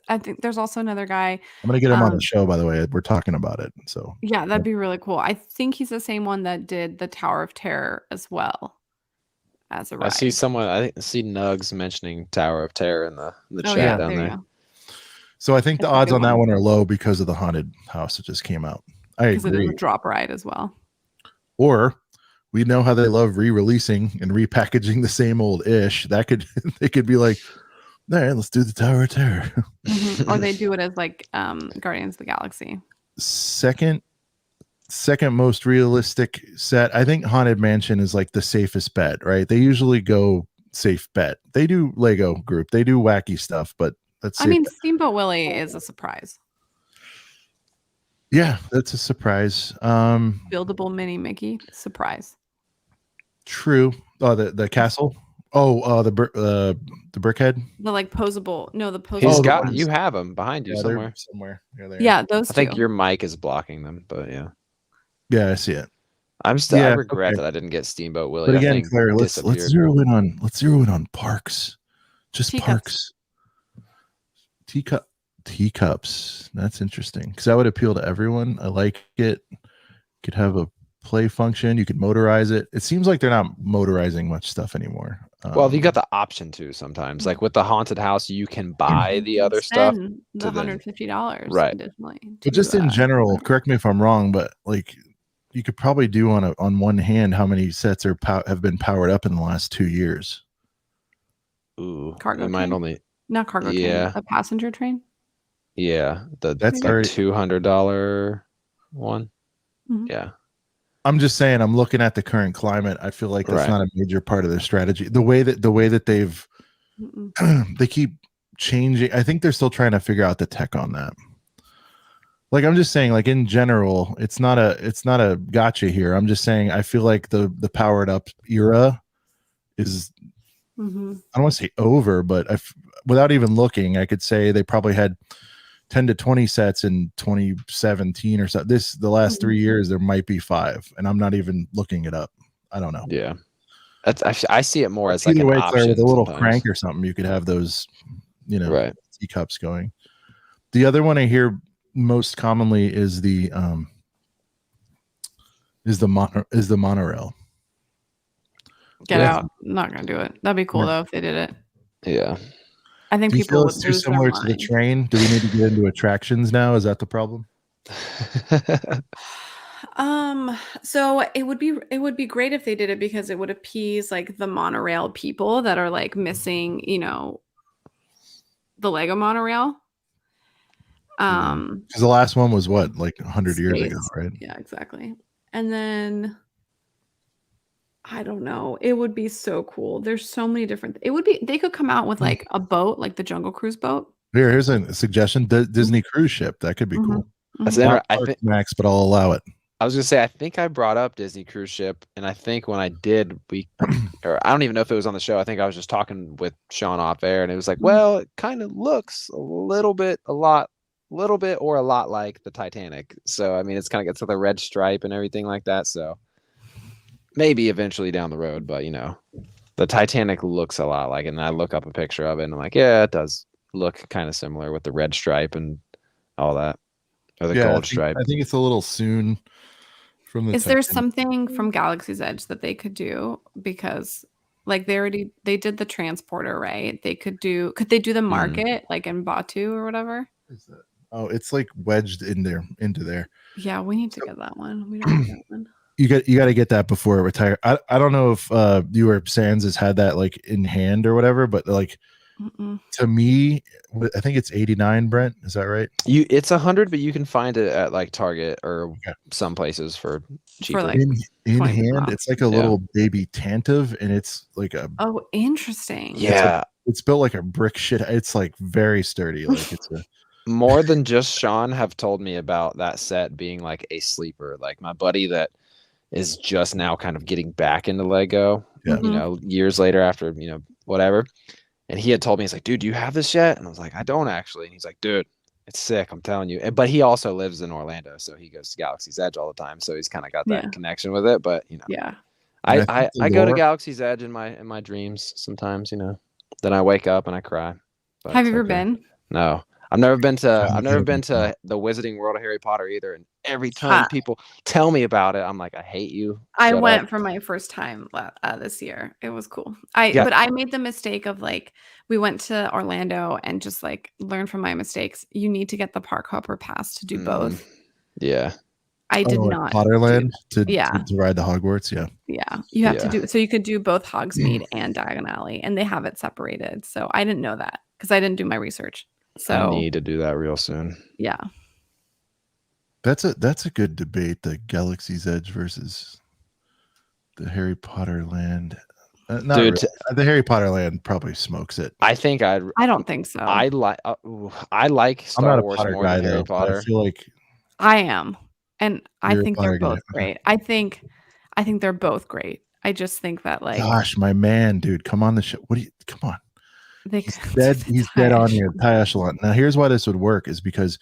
I think there's also another guy. I'm gonna get him on the show, by the way. We're talking about it. So Yeah, that'd be really cool. I think he's the same one that did the Tower of Terror as well as a I ride. see someone. I see Nugs mentioning Tower of Terror in the Oh chat yeah, down there you there. go. So I think the That's a odds good on that one. one are low because of the haunted house that just came out. I Because it is agree. a drop ride as well. Or we know how they love re-releasing and repackaging the same old ish. That could they could be like, all right, let's do the Tower of Terror. Or they do it as like Guardians of the Galaxy. Second most realistic set. I think Haunted Mansion is like the safest bet, right? They usually go safe bet. They do Lego group. They do wacky stuff, but that's I mean, Steamboat Willie is a surprise. yeah, that's a surprise. Buildable mini Mickey, surprise. True. Oh, the castle. Oh, the BrickHead. The like posable. No, the posable. He's the got. ones. You have them behind you Yeah, somewhere. they're somewhere. Here they are. Yeah, those I think two. your mic is blocking them, but yeah. Yeah, I see it. I'm still. I Yeah, regret okay. that I didn't get Steamboat Willie. But That again, thing Claire, let's disappeared. zero in on parks. Just Teacups. parks. Teacups. That's interesting because that would appeal to everyone. I like it. Could have a play function. You could motorize it. It seems like they're not motorizing much stuff anymore. Well, you got the option to sometimes. Like with the haunted house, you can buy the other stuff. Spend the $150 Right. additionally. But just in general, correct me if I'm wrong, but like you could probably do on one hand how many sets have been powered up in the last 2 years. Ooh, Cargo we might train? only. Not cargo Yeah. train, a passenger train. Yeah, That's the already- $200 one. Mhm. Yeah. I'm just saying, I'm looking at the current climate. I feel like that's Right. not a major part of their strategy. The way that they've they keep changing. I think they're still trying to figure out the tech on that. Like I'm just saying, like in general, it's not a gotcha here. I'm just saying I feel like the powered up era is I don't want to say over, but without even looking, I could say they probably had 10 to 20 sets in 2017 or so. The last 3 years, there might be 5, and I'm not even looking it up. I don't know. Yeah. I see it more as like Either an way, Claire, option with a little sometimes. crank or something, you could have those, Right. teacups going. The other one I hear most commonly is the monorail. Get out. I'm not gonna do it. That'd be cool though if they did it. Yeah. I think Do you people feel would it's too lose their similar to the mind. train? Do we need to get into attractions now? Is that the problem? So it would be great if they did it because it would appease like the monorail people that are like missing, the Lego monorail. Because the last one was what, like 100 years ago, Space. right? Yeah, exactly. And then I don't know. It would be so cool. There's so many different. They could come out with like a boat, like the Jungle Cruise boat. Here's a suggestion: Disney cruise ship. That could be cool. That's Not I Parks think Max, but I'll allow it. I was gonna say I think I brought up Disney cruise ship, and I think when I did, or I don't even know if it was on the show. I think I was just talking with Sean off air, and it was like, well, it kind of looks a little bit or a lot like the Titanic. So I mean, it's kind of got the red stripe and everything like that. So maybe eventually down the road, but the Titanic looks a lot like it. And I look up a picture of it, and I'm like, yeah, it does look kind of similar with the red stripe and all that, or the gold stripe. I think it's a little soon. Is there something from Galaxy's Edge that they could do? Because like they did the transporter, right? Could they do the market like in Batu or whatever? Is that? Oh, it's like wedged into there. Yeah, we need to get that one. We don't get that one. you got to get that before it retire. I don't know if you or Sans has had that like in hand or whatever, but like to me, I think it's 89. Brent, is that right? It's 100, but you can find it at like Target or some places for cheaper. For like in hand, it's like a little baby Tantive, and it's like a interesting. Yeah, it's built like a brick shit. It's like very sturdy. Like it's a more than just Sean have told me about that set being like a sleeper. Like my buddy that is just now kind of getting back into Lego, you know, years later after, you know, whatever. And he had told me, he's like, dude, do you have this yet? And I was like, I don't actually. And he's like, dude, it's sick. I'm telling you. But he also lives in Orlando, so he goes to Galaxy's Edge all the time. So he's kind of got that connection with it. But you know, I go to Galaxy's Edge in my dreams sometimes. You know, then I wake up and I cry. But have you ever been? No. I've never been to the Wizarding World of Harry Potter either. And every time people tell me about it, I'm like, I hate you. I went for my first time this year. It was cool. But I made the mistake of like, we went to Orlando and just like learned from my mistakes. You need to get the park hopper pass to do both. Yeah. I did not. Potterland to ride the Hogwarts. Yeah. Yeah. You have to do it. So you could do both Hogsmeade and Diagon Alley, and they have it separated. So I didn't know that because I didn't do my research. So I need to do that real soon. Yeah. That's a good debate, the Galaxy's Edge versus the Harry Potter land. Dude, really. The Harry Potter land probably smokes it. I think I don't think so. I like Star Wars more than Harry Potter. I feel like I am. And I think they're both great. I think they're both great. I just think that like gosh, my man, dude, come on the show. Come on. He's dead on here. High echelon. Now, here's why this would work is because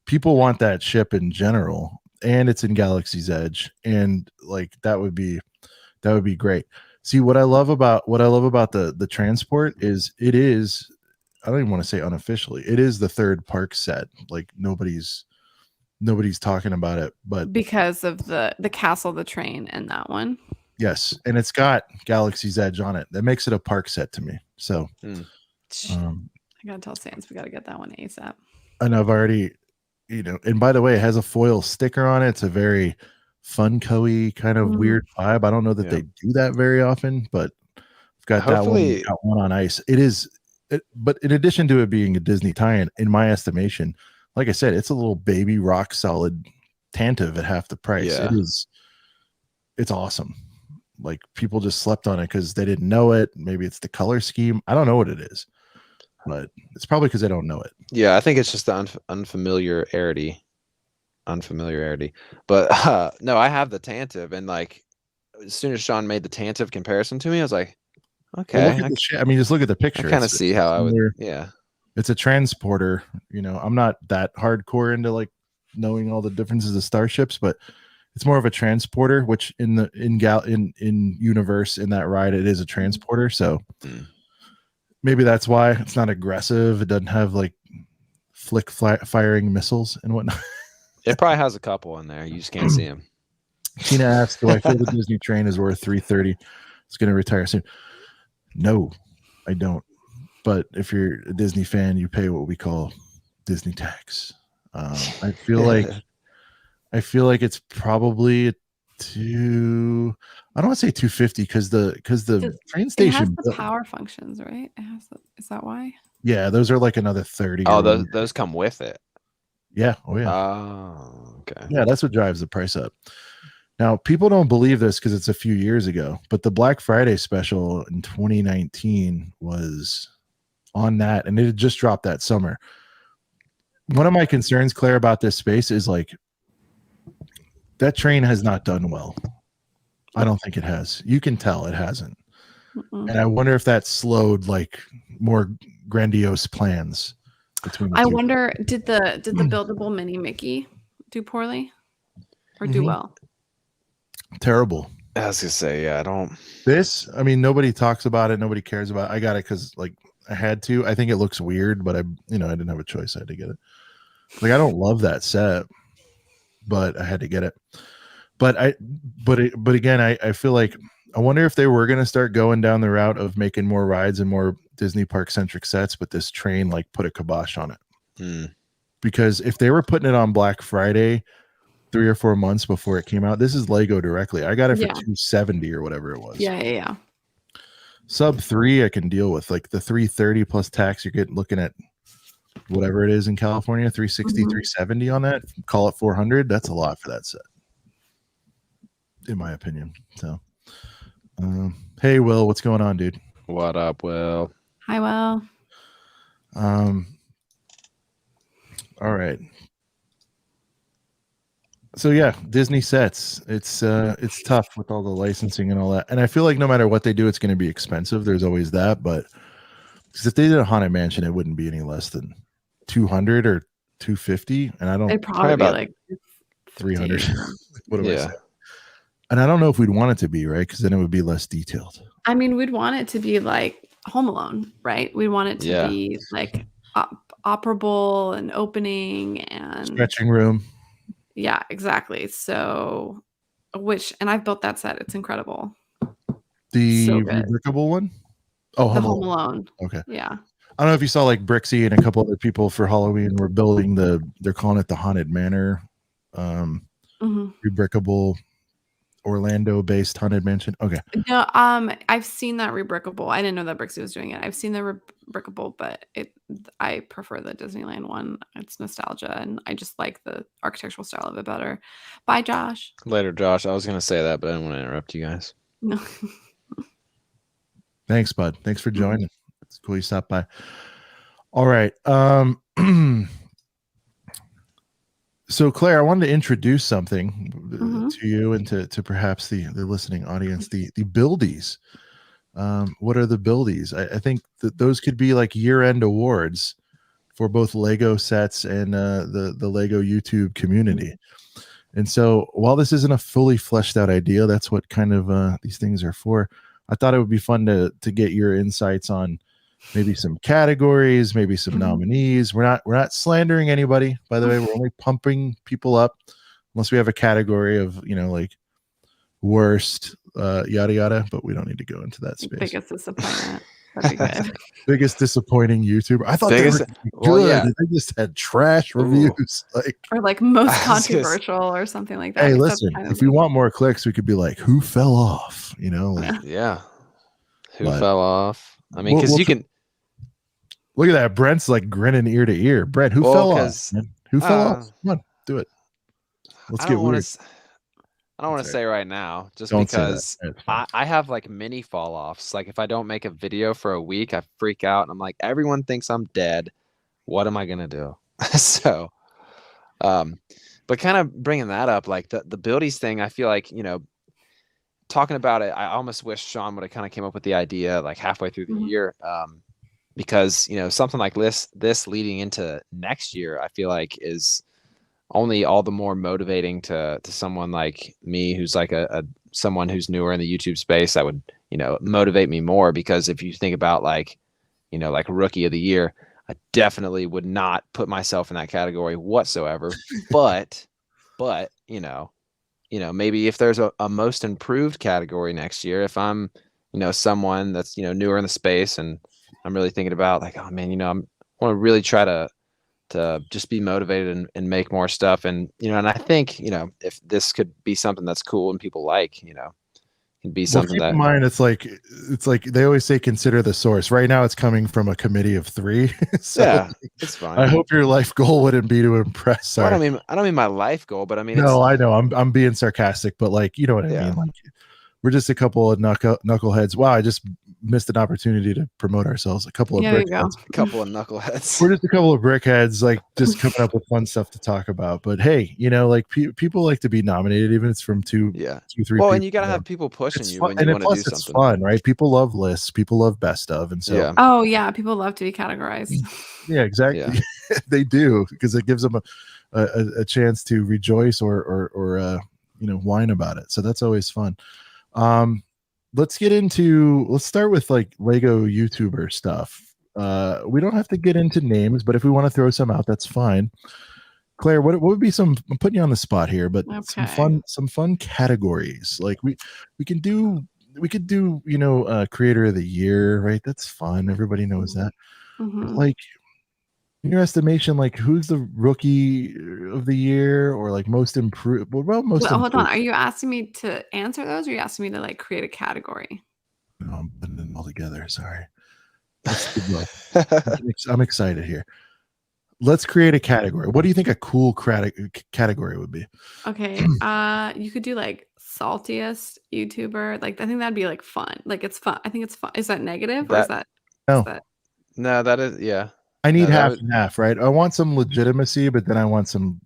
people want that ship in general, and it's in Galaxy's Edge, and like that would be great. See, what I love about the transport is it is, I don't even want to say unofficially, it is the third park set. Like nobody's talking about it, but because of the castle, the train, and that one. Yes, and it's got Galaxy's Edge on it. That makes it a park set to me. So I gotta tell Sans we gotta get that one ASAP. And I've already, and by the way, it has a foil sticker on it. It's a very Funko-y kind of weird vibe. I don't know that they do that very often, but I've got that one. Got one on ice. But in addition to it being a Disney tie-in, in my estimation, like I said, it's a little baby rock solid Tantive at half the price. Yeah. It's awesome. Like people just slept on it because they didn't know it. Maybe it's the color scheme. I don't know what it is, but it's probably because they don't know it. Yeah, I think it's just the unfamiliarity. But no, I have the Tantive, and like as soon as Sean made the Tantive comparison to me, I was like, okay. Well, just look at the picture. I kind of see how I would. Yeah, it's a transporter. I'm not that hardcore into like knowing all the differences of starships, but it's more of a transporter, which in universe in that ride, it is a transporter. So maybe that's why it's not aggressive. It doesn't have like firing missiles and whatnot. It probably has a couple in there. You just can't see them. Tina asks, do I feel the Disney train is worth $330? It's going to retire soon. No, I don't. But if you're a Disney fan, you pay what we call Disney tax. I feel like it's probably I don't want to say 250 because the train station it has the power functions, right? Is that why? Yeah, those are like another 30. Oh, those come with it. Yeah. Oh yeah. Oh, okay. Yeah, that's what drives the price up. Now, people don't believe this because it's a few years ago, but the Black Friday special in 2019 was on that, and it had just dropped that summer. One of my concerns, Claire, about this space is like that train has not done well. I don't think it has. You can tell it hasn't. And I wonder if that slowed like more grandiose plans between the I two. wonder, did the buildable mini Mickey do poorly or do well? Terrible. I was gonna say, yeah, I don't. Nobody talks about it. Nobody cares about it. I got it because like I had to. I think it looks weird, but I didn't have a choice. I had to get it. Like I don't love that set, but I had to get it. But again, I feel like I wonder if they were going to start going down the route of making more rides and more Disney park centric sets, but this train like put a kibosh on it. Because if they were putting it on Black Friday, 3 or 4 months before it came out. This is Lego directly. I got it for Yeah. $270 or whatever it was. Yeah. Sub 3 I can deal with. Like the 330 plus tax, you're looking at whatever it is in California, 360, 370 on that. Call it 400. That's a lot for that set, in my opinion. So, hey, Will, what's going on, dude? What up, Will? Hi, Will. All right. So yeah, Disney sets. It's tough with all the licensing and all that. And I feel like no matter what they do, it's going to be expensive. There's always that, but because if they did a Haunted Mansion, it wouldn't be any less than 200 or 250, and I don't. It'd probably be like 300. What do I say? Yeah. And I don't know if we'd want it to be, right? Because then it would be less detailed. I mean, we'd want it to be like Home Alone, right? We want it to be like operable and opening and stretching room. Yeah, exactly. So, and I've built that set. It's incredible. The So rebrickable one? Oh, the Home Alone. Okay. Yeah. I don't know if you saw like Brixie and a couple other people for Halloween were building they're calling it the Haunted Manor, rebrickable Orlando-based Haunted Mansion. Okay. No, I've seen that rebrickable. I didn't know that Brixie was doing it. I've seen the rebrickable, but I prefer the Disneyland one. It's nostalgia, and I just like the architectural style of it better. Bye, Josh. Later, Josh. I was going to say that, but I didn't want to interrupt you guys. No. Thanks, bud. Thanks for joining. It's cool you stopped by. All right. So Claire, I wanted to introduce something to you and to perhaps the listening audience, the Buildees. What are the Buildees? I think that those could be like year-end awards for both Lego sets and the Lego YouTube community. And so while this isn't a fully fleshed out idea, that's what kind of these things are for. I thought it would be fun to get your insights on maybe some categories, maybe some nominees. We're not slandering anybody, by the way. We're only pumping people up, unless we have a category of, like worst, yada yada. But we don't need to go into that space. Biggest disappointment. That'd be good. Biggest disappointing YouTuber. I thought they were good. Well, yeah. They just had trash reviews, or like most controversial or something like that. Hey, listen, if we want more clicks, we could be like, who fell off? Yeah. Who fell off? I mean, because you can look at that. Brent's like grinning ear to ear. Brent, who fell off? Man? Who fell off? Come on, do it. Let's get weird. I don't want to say right now, just don't because I have like mini fall offs. Like if I don't make a video for a week, I freak out and I'm like, everyone thinks I'm dead. What am I gonna do? So, but kind of bringing that up, like the Buildees thing, I feel like talking about it, I almost wish Sean would have kind of came up with the idea like halfway through the year, because something like this leading into next year, I feel like is only all the more motivating to someone like me, who's like someone who's newer in the YouTube space. That would motivate me more, because if you think about like rookie of the year, I definitely would not put myself in that category whatsoever. but maybe if there's a most improved category next year, if I'm, someone that's, newer in the space, and I'm really thinking about like, oh man, I want to really try to just be motivated and make more stuff. And, and I think, if this could be something that's cool and people like, can be something keep in mind, it's like they always say, consider the source. Right now it's coming from a committee of 3. So yeah, it's fine. I hope your life goal wouldn't be to impress. Sorry. Well, I don't mean my life goal, but I mean, no, I know I'm being sarcastic, but like, you know what I mean? Like, we're just a couple of knuckleheads. Wow, I just missed an opportunity to promote ourselves. A couple of BrickHeads. A couple of knuckleheads. We're just a couple of BrickHeads, like just coming up with fun stuff to talk about. But hey, like people like to be nominated, even if it's from 2, 3. Well, people, and you gotta have people pushing you when you want to do something. It's fun, right? People love lists. People love best of, and so. Oh yeah, people love to be categorized. Yeah, exactly. Yeah. They do, because it gives them a chance to rejoice or whine about it. So that's always fun. Let's start with like Lego YouTuber stuff. We don't have to get into names, but if we want to throw some out, that's fine. Claire, what would be I'm putting you on the spot here, but some fun categories. Like we could do creator of the year, right? That's fun. Everybody knows that. But like In your estimation, like who's the rookie of the year or like most improved? Well, most Hold on. improved. Are you asking me to answer those, or are you asking me to like create a category? No, I'm putting them all together. Sorry. Let's do both. I'm excited here. Let's create a category. What do you think a cool category would be? Okay. You could do like saltiest YouTuber. Like I think that'd be like fun. Like it's fun. I think it's fun. Is that negative or is That is No, that no, that is yeah. I need No, that half would and half, right? I want some legitimacy, but then I want some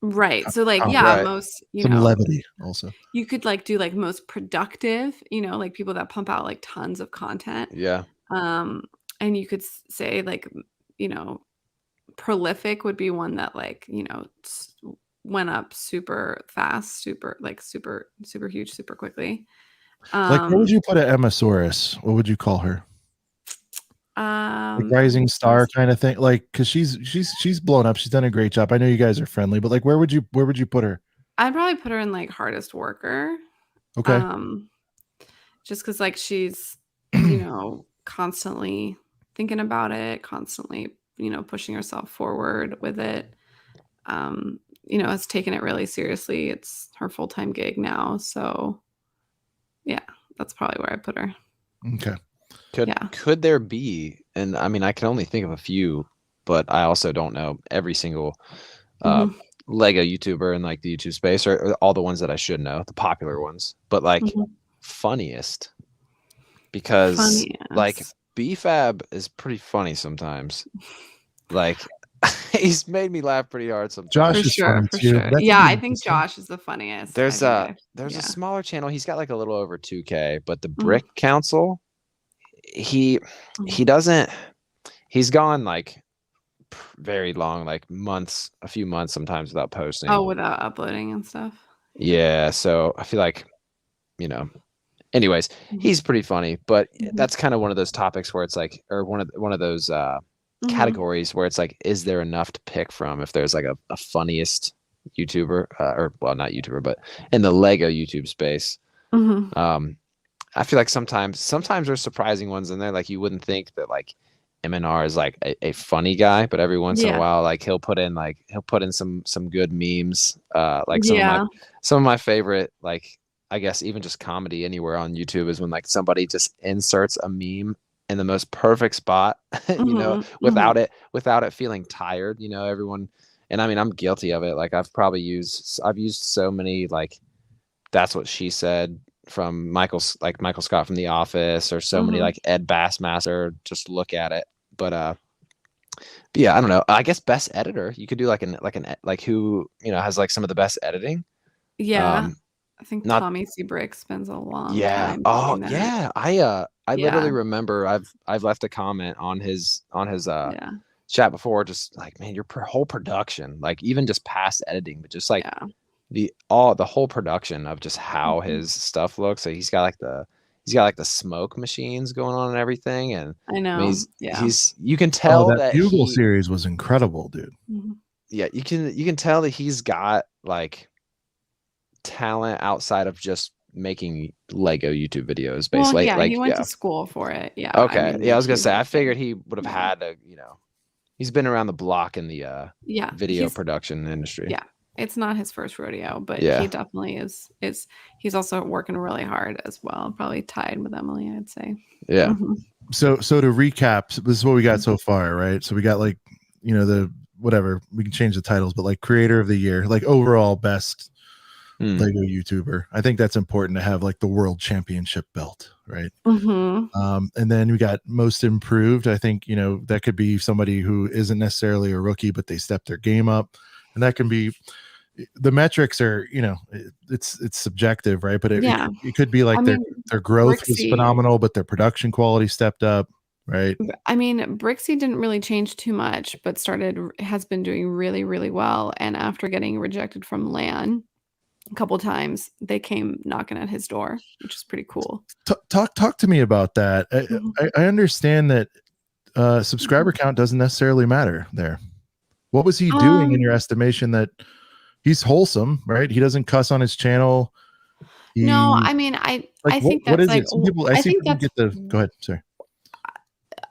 right? So like yeah, right. most some levity also. you could like do like most productive. Like people that pump out like tons of content. Yeah. Um, and you could say like you know prolific would be one that like went up super fast, super huge, super quickly. Like, where would Um, you put an Emmasaurus? What would you call her? Like rising Emma's- star kind of thing. Like, because she's blown up. She's done a great job. I know you guys are friendly, but like, where would you put her? I'd probably put her in like hardest worker. Okay. Um, just because like she's constantly thinking about it, constantly pushing herself forward with it. Has taken it really seriously. It's her full-time gig now, so yeah, that's probably where I put her. Okay. Could there be, and I mean I can only think of a few, but I also don't know every single Mhm. Lego YouTuber in like the YouTube space or all the ones that I should know, the popular ones, but like Mhm. funniest, because like Funniest. BFAB is pretty funny sometimes. Like he's made me laugh pretty hard sometimes. Josh is funny For too. sure. That's Yeah, a I good think listen. Josh is the funniest. There's yeah. a smaller channel. He's got like a little over 2K, but the Mhm. Brick Council, he Mhm. doesn't. He's gone like very long, like a few months sometimes without posting. Oh, without uploading and stuff. Yeah, so I feel like, anyways, Mhm. he's pretty funny, but Mhm. that's kind of one of those topics where it's like, or one of those Mhm. categories where it's like, is there enough to pick from if there's like a funniest YouTuber, or well, not YouTuber, but in the Lego YouTube space. Mhm. I feel like sometimes there's surprising ones in there. Like you wouldn't think that like MNR is like a funny guy, but every once in a Yeah. while, like he'll put in some good memes. Like Yeah. some of my favorite, like I guess even just comedy anywhere on YouTube is when like somebody just inserts a meme in the most perfect spot, Mhm. without Mhm. it feeling tired. Everyone, and I mean I'm guilty of it. Like I've used so many like that's what she said from Michael Scott from The Office, or so many Mhm. like Ed Bassmaster. Just look at it. But yeah, I don't know. I guess best editor. You could do like who has like some of the best editing. Yeah. I think Not Tommy C. Brick spends a long Yeah. time Oh doing that. yeah. I Yeah. literally remember I've left a comment on his Yeah. chat before, just like, man, your whole production, like even just past editing, but just like Yeah. the whole production of just how Mhm. his stuff looks. So he's got like the smoke machines going on and everything, and I I mean know. Yeah. you can Oh, tell that that Bugle series was incredible, dude. Mhm. you can tell that he's got like talent outside of just making Lego YouTube videos, Well, basically. yeah, he Like went yeah. to school for it. Yeah. I Okay. mean, Yeah, I like was gonna he's say I like figured he would have yeah. had he's been around the block in the Yeah. video production industry. Yeah. It's not his first rodeo, but he Yeah. definitely is he's also working really hard as well. Probably tied with Emily, I'd say. Yeah. Mhm. So to recap, this is what we got so far, right? So we got like, the whatever, we can change the titles, but like creator of the year, like overall best Lego YouTuber. I think that's important to have like the world championship belt, right? Mhm. And then we got most improved. I think, that could be somebody who isn't necessarily a rookie, but they stepped their game up. And that can be, the metrics are, it's subjective, right? But Yeah. it could be like I mean, their growth was Brixie phenomenal, but their production quality stepped up, right? I mean, Brixie didn't really change too much, but has been doing really, really well. And after getting rejected from LAN a couple times, they came knocking at his door, which is pretty cool. Talk to me about that. Mhm. I understand that subscriber count doesn't necessarily matter there. What was he doing in your estimation that he's wholesome, right? He doesn't cuss on his channel. No, He I mean, I like think what that's is like it? Some people I I see think people that's get the go ahead, sorry.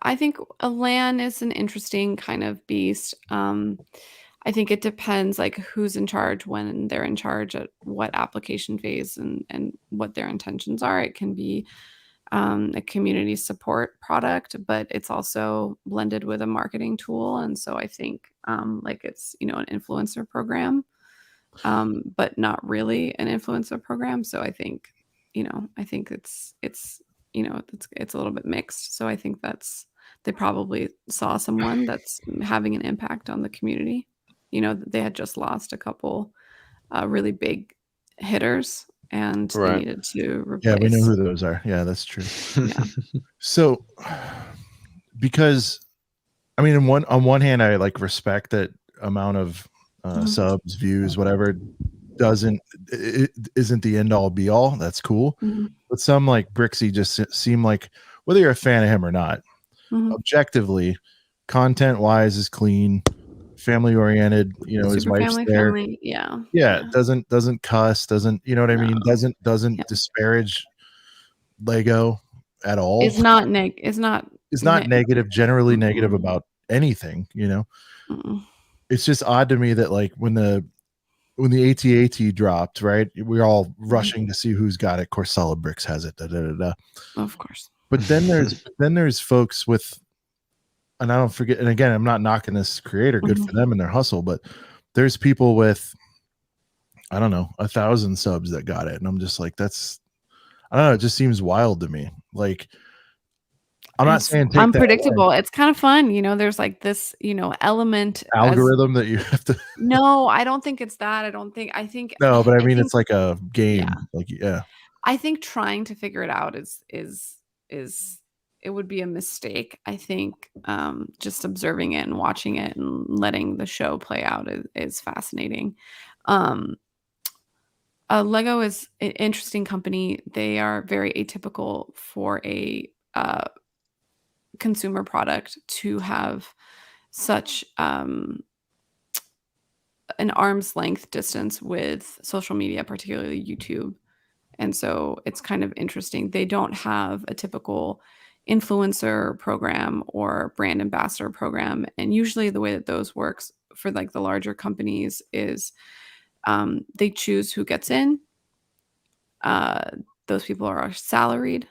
I think a LAN is an interesting kind of beast. I think it depends like who's in charge, when they're in charge, at what application phase, and what their intentions are. It can be a community support product, but it's also blended with a marketing tool. And so I think like it's, an influencer program, but not really an influencer program. So I think, I think it's it's a little bit mixed. So I think they probably saw someone that's having an impact on the community. They had just lost a couple really big hitters, and they Right. needed to Yeah, we know replace. who those are. Yeah, that's true. Yeah. So, because I mean, on one hand, I like respect that amount of Mhm. subs, views, whatever it isn't the end all be all. That's cool. Mhm. But some like Brixie just seem like, whether you're a fan of him or not, Mhm. objectively, content wise is clean, family oriented. His Super wife's family there. friendly. Yeah. Yeah, doesn't cuss, doesn't, you know what I mean? No. Doesn't Yeah. disparage Lego at all. It's not neg. It's not. It's not negative, generally negative Mm-mm. about anything. Mm-mm. It's just odd to me that like when the AT-AT dropped, right? We're all rushing to see who's got it. Of course, Solid Bricks has it. Da, da, da, da. Of course. But then there's folks with, and I don't forget. And again, I'm not knocking this creator. Good for them and their hustle. But there's people with, I don't know, 1,000 subs that got it, and I'm just like, that's, I don't know. It just seems wild to me. Like, I'm not saying take unpredictable. It's kind of fun, there's like this, element algorithm that you have to. No, I don't think it's that. I think No, but I mean, think, it's like a game. yeah. Like, yeah. I think trying to figure it out is it would be a mistake. I think just observing it and watching it and letting the show play out is fascinating. Lego is an interesting company. They are very atypical for a consumer product to have such an arm's length distance with social media, particularly YouTube. And so it's kind of interesting. They don't have a typical influencer program or brand ambassador program. And usually the way that those works for like the larger companies is they choose who gets in. Those people are salaried.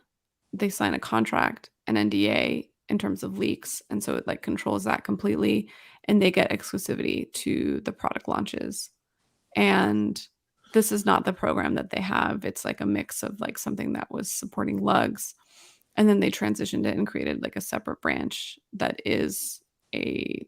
They sign a contract, an NDA in terms of leaks. And so it like controls that completely. And they get exclusivity to the product launches. And this is not the program that they have. It's like a mix of like something that was supporting lugs. And then they transitioned it and created like a separate branch that is a,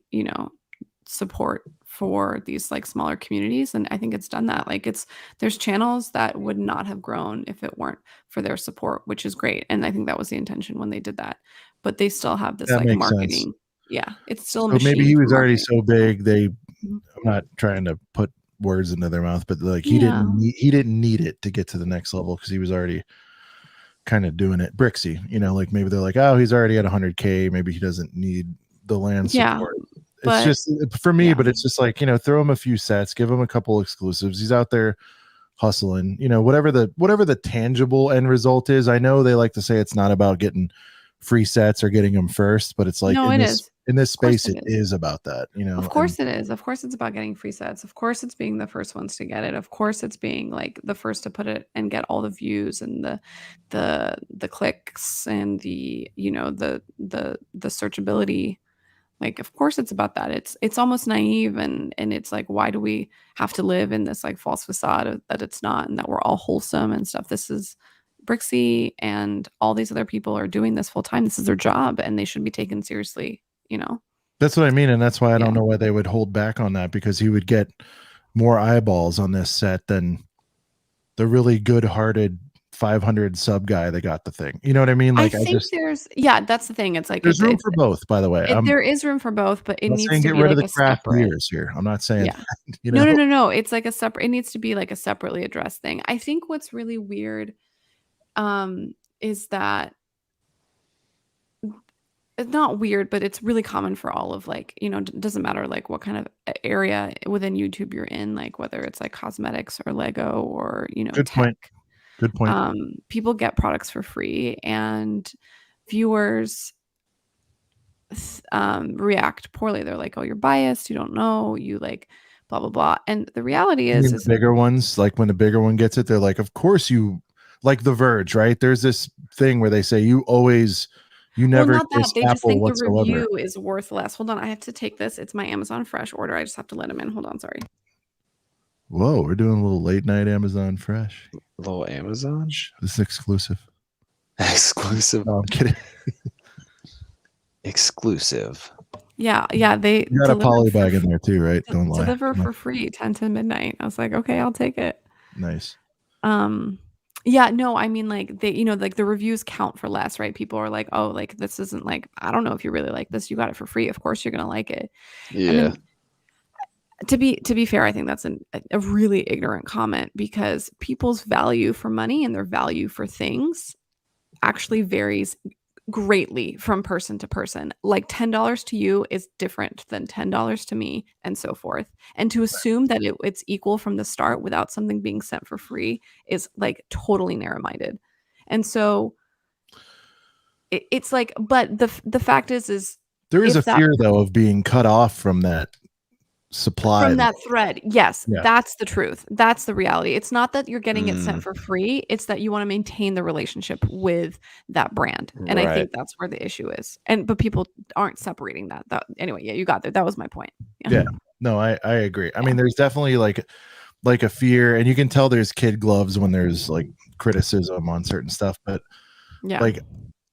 support for these like smaller communities. And I think it's done that. Like there's channels that would not have grown if it weren't for their support, which is great. And I think that was the intention when they did that. But they still have this That like makes marketing. sense. Yeah. It's still a So machine maybe he for was already marketing. so big. Mhm. I'm not trying to put words into their mouth, but like he Yeah. didn't need it to get to the next level because he was already kind of doing it. Brixie, like maybe they're like, oh, he's already at 100K. Maybe he doesn't need the land support. It's just for me, but it's just like, throw him a few sets, give him a couple exclusives. He's out there hustling, whatever the tangible end result is. I know they like to say it's not about getting free sets or getting them first, but it's like No, it is. in this space, it is. is about that, Of course it is. Of course it's about getting free sets. Of course it's being the first ones to get it. Of course it's being like the first to put it and get all the views and the clicks and the searchability. Like, of course it's about that. It's almost naive and it's like, why do we have to live in this like false facade that it's not and that we're all wholesome and stuff? This is Brixie and all these other people are doing this full time. This is their job and they should be taken seriously, That's what I mean. And that's why I don't know why they would hold back on that, because he would get more eyeballs on this set than the really good hearted 500 sub guy that got the thing. You know what I mean? Like, I think that's the thing. It's like there's room for both, by the way. There is room for both, but it I'm not needs saying to get be rid of like the a craft separate. beers here. I'm not saying that, No. It's like a separate. It needs to be like a separately addressed thing. I think what's really weird, is that it's not weird, but it's really common for all of like, doesn't matter like what kind of area within YouTube you're in, like whether it's like cosmetics or Lego or, Good tech. Good point. People get products for free and viewers react poorly. They're like, oh, you're biased, you don't know, you like blah blah blah. And the reality I mean, is the bigger ones, like when the bigger one gets it, they're like, of course you like The Verge, right? There's this thing where they say you well, never not that. taste They just apple think the whatsoever. review is worth less. Hold on, I have to take this. It's my Amazon Fresh order. I just have to let him in. Hold on, sorry. Whoa, we're doing a little late night Amazon Fresh. Little Amazon This is exclusive. exclusive. No, I'm kidding. Exclusive. Yeah, they You got a deliver poly for bag in there too, right? Don't lie. deliver Come on. for free 10 to midnight. I was like, okay, I'll take it. Nice. Yeah, no, I mean, like they, like the reviews count for less, right? People are like, oh, like this isn't like, I don't know if you really like this. You got it for free. Of course you're gonna like it. Yeah. And then to be fair, I think that's a really ignorant comment because people's value for money and their value for things actually varies greatly from person to person. Like $10 to you is different than $10 to me, and so forth. And to assume that it's equal from the start without something being sent for free is like totally narrow-minded. And so it's like, but the fact is there is a if that fear though of being cut off from that supply. from that thread, yes, Yeah. that's the truth. That's the reality. It's not that you're getting it Mm. sent for free. It's that you want to maintain the relationship with that brand. And I Right. think that's where the issue is. But people aren't separating that. Anyway, yeah, you got there. That was my point. Yeah. No, I agree. I mean, there's definitely like a fear, and you can tell there's kid gloves when there's like criticism on certain stuff. But Yeah. like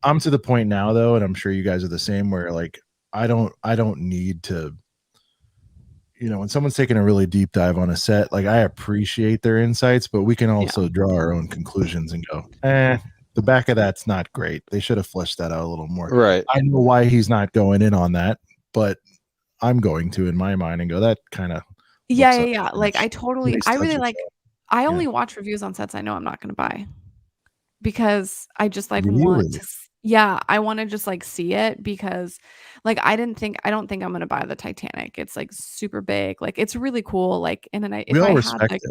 I'm to the point now though, and I'm sure you guys are the same, where like I don't need to, when someone's taking a really deep dive on a set, like I appreciate their insights, but we can also draw our own conclusions and go, the back of that's not great. They should have fleshed that out a little more. Right. I know why he's not going in on that, but I'm going to in my mind and go, that kind of yeah. Like I really like, I only watch reviews on sets I know I'm not going to buy because I just like want to. Yeah, I want to just like see it because like I don't think I'm going to buy the Titanic. It's like super big. Like it's really cool. Like and then if I had like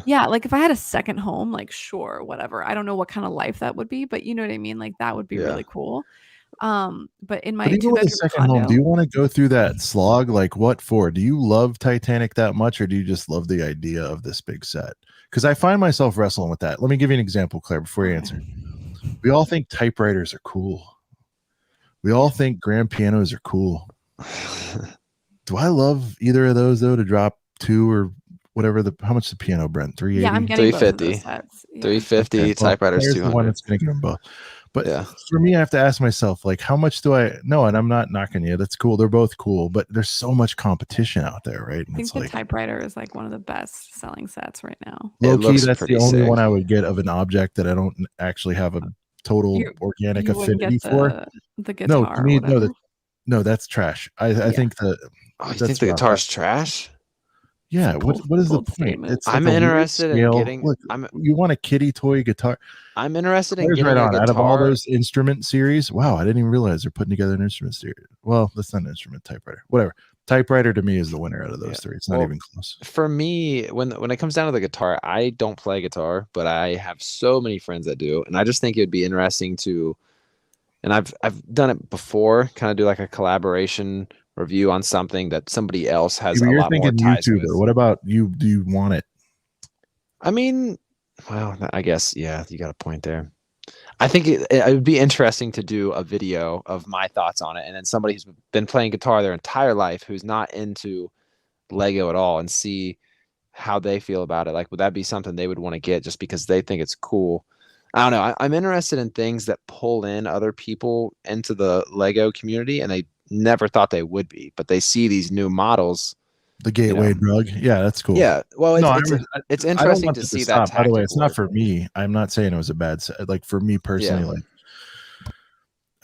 yeah, like if I had a second home, like sure, whatever. I don't know what kind of life that would be, but you know what I mean? Like that would be really cool. But in my two-bedroom second condo, home, do you want to go through that slog? Like what for? Do you love Titanic that much, or do you just love the idea of this big set? Because I find myself wrestling with that. Let me give you an example, Claire, before you answer. We all think typewriters are cool. We all think grand pianos are cool. Do I love either of those though? To drop $2 or whatever how much the piano, Brent? $380? Yeah, I'm getting $350. $350. Okay. Typewriters $200. The one that's going to get them both. But for me, I have to ask myself, like, how much do I know? And I'm not knocking you. That's cool. They're both cool, but there's so much competition out there, right? And I think the typewriter is like one of the best selling sets right now. Low key, that's the only one I would get of an object that I don't actually have a total organic affinity for. The guitar. No, that's trash. I think you think the guitar's trash? Yeah, what is the point? It's I'm interested in getting. Look, you want a kiddie toy guitar? I'm interested in getting a guitar. Out of all those instrument series, wow, I didn't even realize they're putting together an instrument series. Well, that's not an instrument, typewriter. Whatever. Typewriter to me is the winner out of those three. It's not even close. For me, when it comes down to the guitar, I don't play guitar, but I have so many friends that do, and I just think it would be interesting to. And I've done it before, kind of do like a collaboration review on something that somebody else has a lot more ties with. What about you? Do you want it? I mean, well, I guess, yeah, you got a point there. I think it would be interesting to do a video of my thoughts on it, and then somebody who's been playing guitar their entire life who's not into Lego at all, and see how they feel about it. Like, would that be something they would want to get just because they think it's cool? I don't know. I'm interested in things that pull in other people into the Lego community, and they never thought they would be, but they see these new models. The gateway drug. Yeah, that's cool. Yeah. Well, it's interesting to see that. By the way, it's not for me. I'm not saying it was a bad set. Like for me personally, like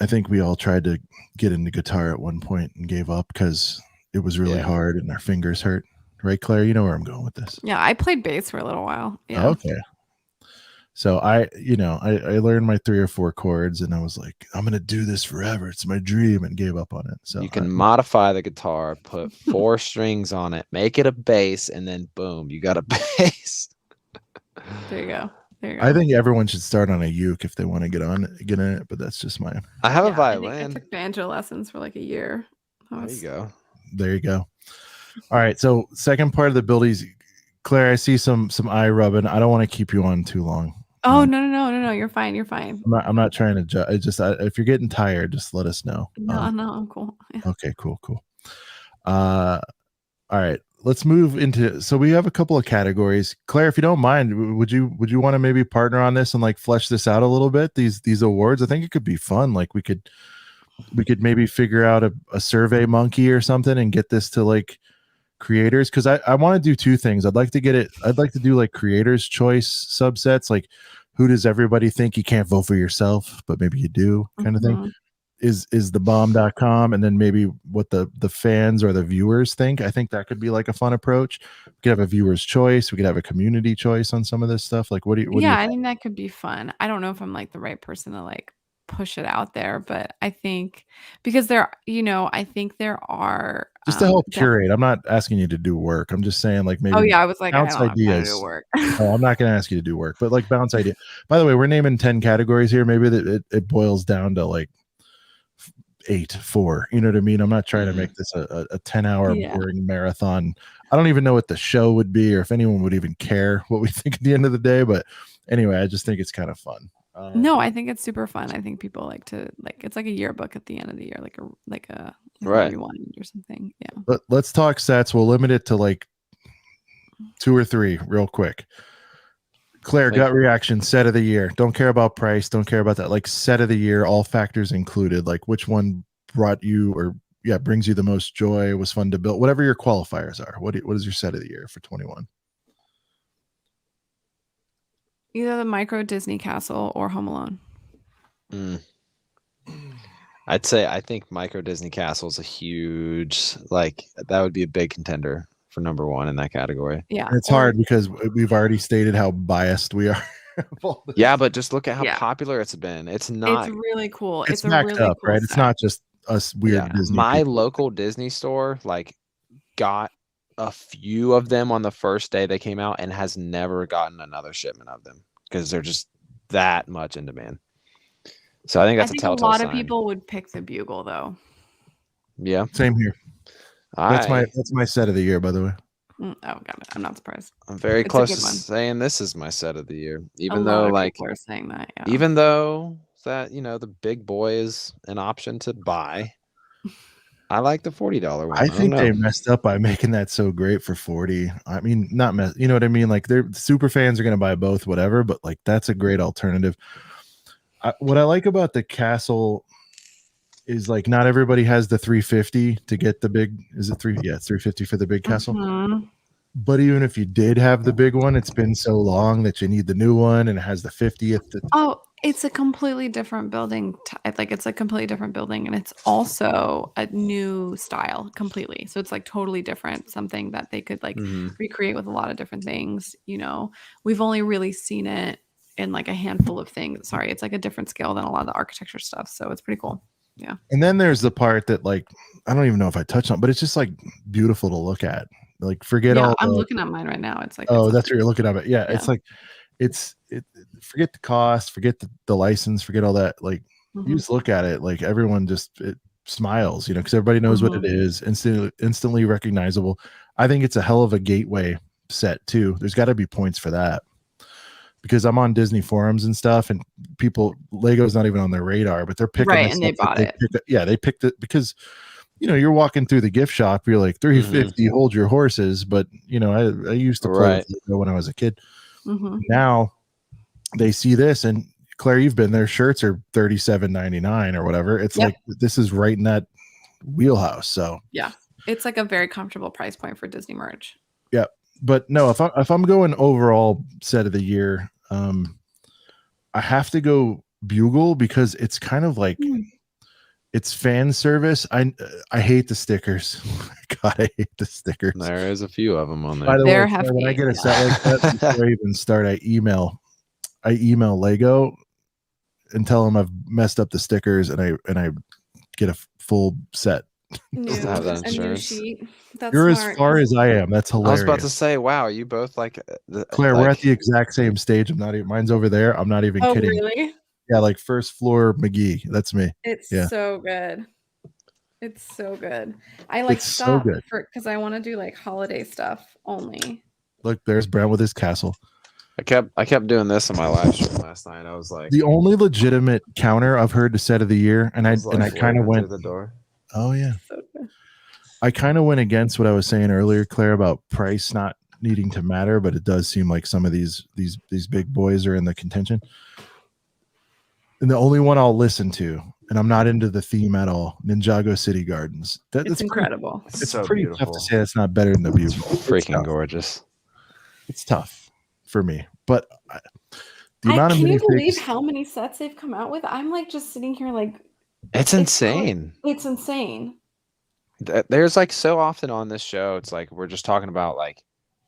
I think we all tried to get into guitar at one point and gave up because it was really hard and our fingers hurt. Right, Claire? You know where I'm going with this. Yeah, I played bass for a little while. Yeah. Okay. So I learned my 3 or 4 chords and I was like, I'm going to do this forever. It's my dream, and gave up on it. So you can modify the guitar, put 4 strings on it, make it a bass, and then boom, you got a bass. There you go. There you I go. think everyone should start on a uke if they want to get in it, but that's just my. I have a I think violin. I took banjo lessons for like a year. There you go. There you go. All right. So second part of the buildies, Claire, I see some eye rubbing. I don't want to keep you on too long. Oh no! You're fine. You're fine. I'm not trying to judge. If you're getting tired, just let us know. No, I'm cool. Yeah. Okay, cool. All right. Let's move into. So we have a couple of categories. Claire, if you don't mind, would you want to maybe partner on this and like flesh this out a little bit? These awards, I think it could be fun. Like we could maybe figure out a survey monkey or something and get this to like creators, because I want to do two things. I'd like to do like creators choice subsets, like who does everybody think you can't vote for yourself but maybe you do, kind of thing, is the bomb.com, and then maybe what the fans or the viewers think. I think that could be like a fun approach. We could have a viewer's choice, we could have a community choice on some of this stuff. Like what do you I think that could be fun. I don't know if I'm like the right person to like push it out there, but I think because I think there are just to help curate. I'm not asking you to do work. I'm just saying like maybe I was like, I bounce don't ideas. have time to do work. Oh, I'm not going to ask you to do work, but like bounce idea. By the way, we're naming 10 categories here. Maybe that it boils down to like 4. You know what I mean? I'm not trying to make this a 10-hour boring marathon. I don't even know what the show would be or if anyone would even care what we think at the end of the day. But anyway, I just think it's kind of fun. No, I think it's super fun. I think people like to it's like a yearbook at the end of the year, like a right one or something. Yeah. Let's talk sets. We'll limit it to like 2 or 3 real quick. Claire, gut reaction, set of the year. Don't care about price. Don't care about that. Like set of the year, all factors included. Like which one brought you or brings you the most joy, was fun to build, whatever your qualifiers are. What is your set of the year for 21? Either the micro Disney castle or Home Alone. I'd say I think micro Disney castle is a huge, like that would be a big contender for number 1 in that category. Yeah. And it's hard because we've already stated how biased we are. Yeah, but just look at how popular it's been. It's not. It's really cool. It's a backed really up, cool right? set. It's not just us weird Disney. My local Disney store like got a few of them on the first day they came out and has never gotten another shipment of them because they're just that much in demand. So I think that's a telltale lot sign. of people would pick the Bugle though. Yeah, same here. That's my set of the year, by the way. Oh, got it. I'm not surprised. I'm very close to saying this is my set of the year, even a though lot of like people are saying that. Yeah. Even though that the big boy is an option to buy, I like the $40 one. I think they messed up by making that so great for 40. I mean, you know what I mean? Like they're super fans are going to buy both, whatever, but like that's a great alternative. What I like about the castle is like not everybody has the 350 to get the big. Is it 3? Yeah, it's 350 for the big castle. But even if you did have the big one, it's been so long that you need the new one, and it has the 50th. It's a completely different building. Like it's a completely different building, and it's also a new style completely. So it's like totally different. Something that they could like recreate with a lot of different things. We've only really seen it in like a handful of things. Sorry, it's like a different scale than a lot of the architecture stuff. So it's pretty cool. Yeah. And then there's the part that like I don't even know if I touched on, but it's just like beautiful to look at. Like forget all. I'm looking at mine right now. It's like that's what you're looking at it. Yeah, it's like forget the cost, forget the license, forget all that. Like you just look at it, like everyone just smiles, because everybody knows what it is, instantly recognizable. I think it's a hell of a gateway set too. There's got to be points for that. Because I'm on Disney forums and stuff, and Lego's not even on their radar, but they're picking and they bought it. They picked it because you're walking through the gift shop, you're like 350, hold your horses. But I used to play with Lego when I was a kid. Now they see this, and Claire, you've been there. Shirts are $37.99 or whatever. It's like this is right in that wheelhouse. So yeah, it's like a very comfortable price point for Disney merch. Yeah. But no, if I'm going overall set of the year, I have to go Bugle because it's kind of like it's fan service. I hate the stickers. God, I hate the stickers. There is a few of them on there. By the way, when I get a set like that, before I even start, I email Lego and tell them I've messed up the stickers, and I get a full set New, Just to have that a new insurance. sheet. That's You're smart. as far as I am. That's I was about to hilarious. say, wow, are you both like Claire, we're at like the exact same stage. I'm not even. Mine's over there. I'm not even Oh, kidding. really? Yeah, like first floor McGee. That's me. It's Yeah. so good. It's so good. I like It's so stop good. because I want to do like holiday stuff only. Look, there's Brent with his castle. I kept doing this on my live stream last night. I was like, The only legitimate counter I've heard to set of the year, and I kind of waving went, through the door. oh yeah, So good. I kind of went against what I was saying earlier, Claire, about price not needing to matter, but it does seem like some of these big boys are in the contention. And the only one I'll listen to, and I'm not into the theme at all, Ninjago City Gardens. It's incredible. It's so pretty beautiful. tough to say that's not better than the View. It's freaking gorgeous. It's tough for me, but the amount of can you minifigs. believe how many sets they've come out with? I'm like just sitting here like It's insane. It's insane. There's like so often on this show, it's like we're just talking about like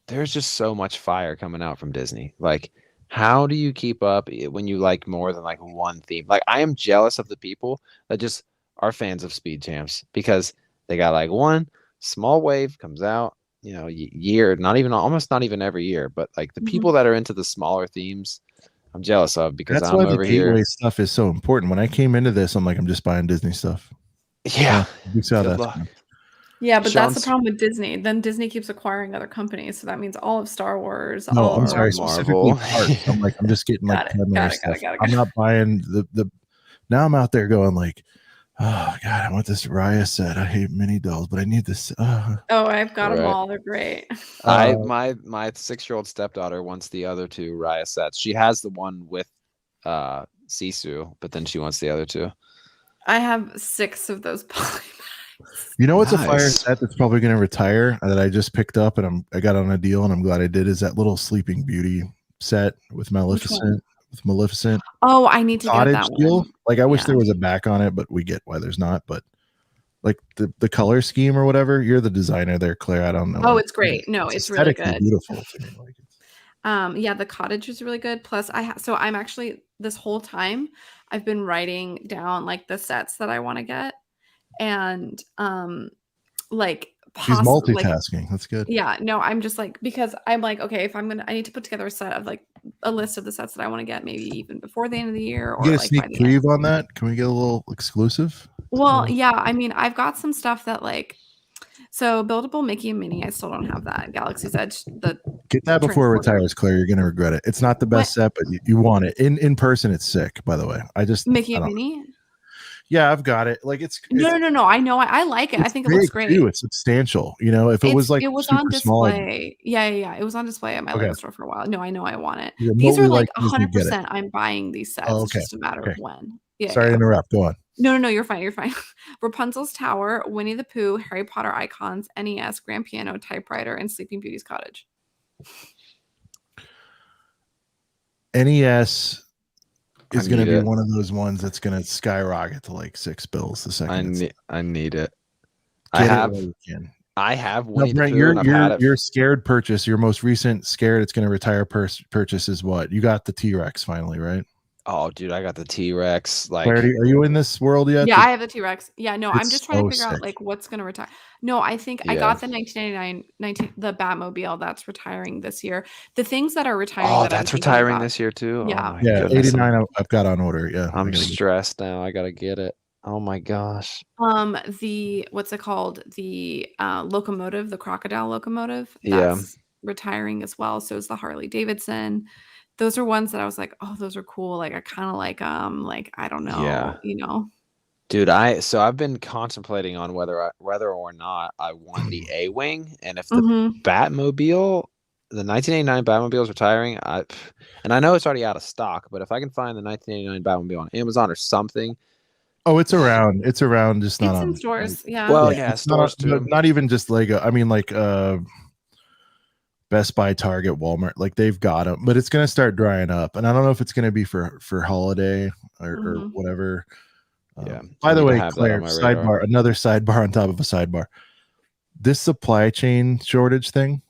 there's just so much fire coming out from Disney. Like, how do you keep up when you like more than like one theme? Like, I am jealous of the people that just are fans of Speed Champs because they got like one small wave comes out, you know, year, almost not even every year, but like the people that are into the smaller themes, I'm jealous of because That's I'm why over the gateway here. stuff is so important. When I came into this, I'm like, I'm just buying Disney stuff. Yeah. We saw Good that. luck. Yeah, but that's the Sean's- problem with Disney. Then Disney keeps acquiring other companies, so that means all of Star Wars. No, all I'm of sorry, Marvel. specifically parts. I'm like, I'm just getting like Got it, stuff. got it. I'm not buying the. Now I'm out there going like, oh god, I want this Raya set. I hate mini dolls, but I need this. Oh, I've got them Right. all. They're great. My 6-year-old stepdaughter wants the other two Raya sets. She has the one with Sisu, but then she wants the other two. I have 6 of those polybags. You know what's a fire Nice. set that's probably going to retire that I just picked up and I got on a deal and I'm glad I did is that little Sleeping Beauty set with Maleficent. With Maleficent Oh, I need to get cottage that deal. one. Like I wish Yeah. there was a back on it, but we get why there's not. But like the color scheme or whatever, you're the designer there, Claire. I don't know. Oh, it's great. No, it's really aesthetically good. beautiful to me. Like Yeah, the cottage is really good. Plus, so I'm actually this whole time I've been writing down like the sets that I want to get, and like she's possibly multitasking. That's good. Yeah, no, I'm just like because I'm like okay, if I need to put together a set of like a list of the sets that I want to get, maybe even before the end of the year or Get a like sneak by the end. preview on that. Can we get a little exclusive? Well, yeah, I mean, I've got some stuff that like. So buildable Mickey and Minnie, I still don't have that. Galaxy's Edge, Get that before it transporter. retires, Claire. You're gonna regret it. It's not the best set, but you want it. In person, it's sick, by the way. Mickey and Minnie. Yeah, I've got it. Like it's No. I know. I like it. I think it looks great. Too. It's substantial. You know, if it was like it was super on small, display. Yeah. It was on display at my Lego store for a while. No, I know I want it. You These are remotely like like Disney, get it. 100%. I'm buying these sets. Oh, It's just a matter of when. Yeah. Sorry to interrupt. Go on. No, you're fine. You're fine. Rapunzel's Tower, Winnie the Pooh, Harry Potter icons, NES, Grand Piano, Typewriter, and Sleeping Beauty's Cottage. NES is going to be it. one of those ones that's going to skyrocket to like $6 the second. I need it. I have Now, Winnie the Brent, Pooh, and I've had it. your scared purchase, your most recent scared it's going to retire purchase is what? You got the T-Rex finally, right? Oh, dude, I got the T-Rex. Like, Clarity, are you in this world yet? Yeah, I have the T-Rex. Yeah, no, I'm It's just trying to so figure out sick. like what's going to retire. No, I think I got the 1999 the Batmobile that's retiring this year. The things that are retiring. oh, that that's I'm thinking retiring about- this year too. Yeah. Oh my Yeah, goodness. 89 I've got on order. Yeah. I'm stressed now. I gotta get it. Oh my gosh. The what's it called? The locomotive, the crocodile locomotive. Yeah. That's retiring as well. So is the Harley Davidson. Those are ones that I was like, oh, those are cool. Like I kind of like I don't know, Yeah. you know. Dude, I've been contemplating on whether or not I want the A-Wing, and if the Batmobile, the 1989 Batmobile is retiring, and I know it's already out of stock, but if I can find the 1989 Batmobile on Amazon or something. Oh, it's around. It's around, just not It's on in stores. like, Yeah. Well, yeah, stores too. Not even just Lego. I mean, like Best Buy, Target, Walmart, like they've got them, but it's going to start drying up. And I don't know if it's going to be for holiday or whatever. Yeah. By the way, have that Claire, on my radar. sidebar, another sidebar on top of a sidebar. This supply chain shortage thing,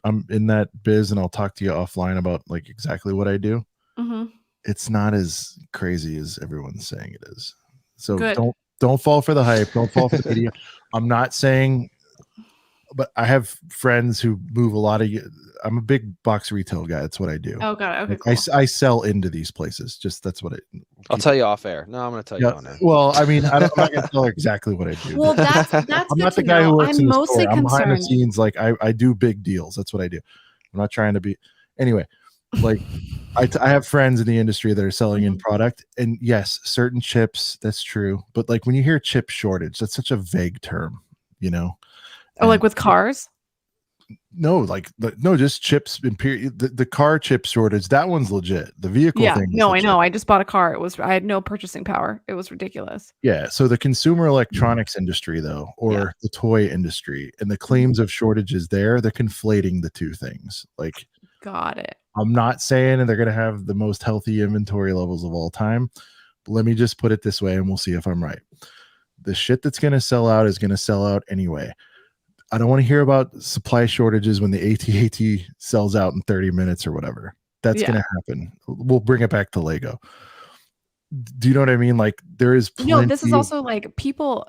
I'm in that biz and I'll talk to you offline about like exactly what I do. Mm-hmm. It's not as crazy as everyone's saying it is. So Good. don't fall for the hype. Don't fall for the media. I'm not saying, but I have friends who move a lot of. I'm a big box retail guy. That's what I do. Oh, got it. Okay, Like, cool. I sell into these places. Just that's what I. I'll tell you off air. No, I'm going to tell you Yeah. on air. Well, I mean, I'm not going to tell her exactly what I do. Well, that's I'm good not the to guy know. who works I'm in the mostly store. I'm behind the concerned. scenes. Like I do big deals. That's what I do. I'm not trying to be. Anyway, like I have friends in the industry that are selling in product, and yes, certain chips. That's true. But like when you hear chip shortage, that's such a vague term, you know. Oh, like with cars? No, no, just chips in period. The car chip shortage, that one's legit. The vehicle Yeah. thing is No, I legit. know. I just bought a car. I had no purchasing power. It was ridiculous. Yeah. So the consumer electronics industry, though, or the toy industry, and the claims of shortages there, they're conflating the two things. Like, got it. I'm not saying they're going to have the most healthy inventory levels of all time. But let me just put it this way, and we'll see if I'm right. The shit that's going to sell out is going to sell out anyway. I don't want to hear about supply shortages when the AT-AT sells out in 30 minutes or whatever. That's going to happen. We'll bring it back to Lego. Do you know what I mean? Like there is plenty. No, this is also like people.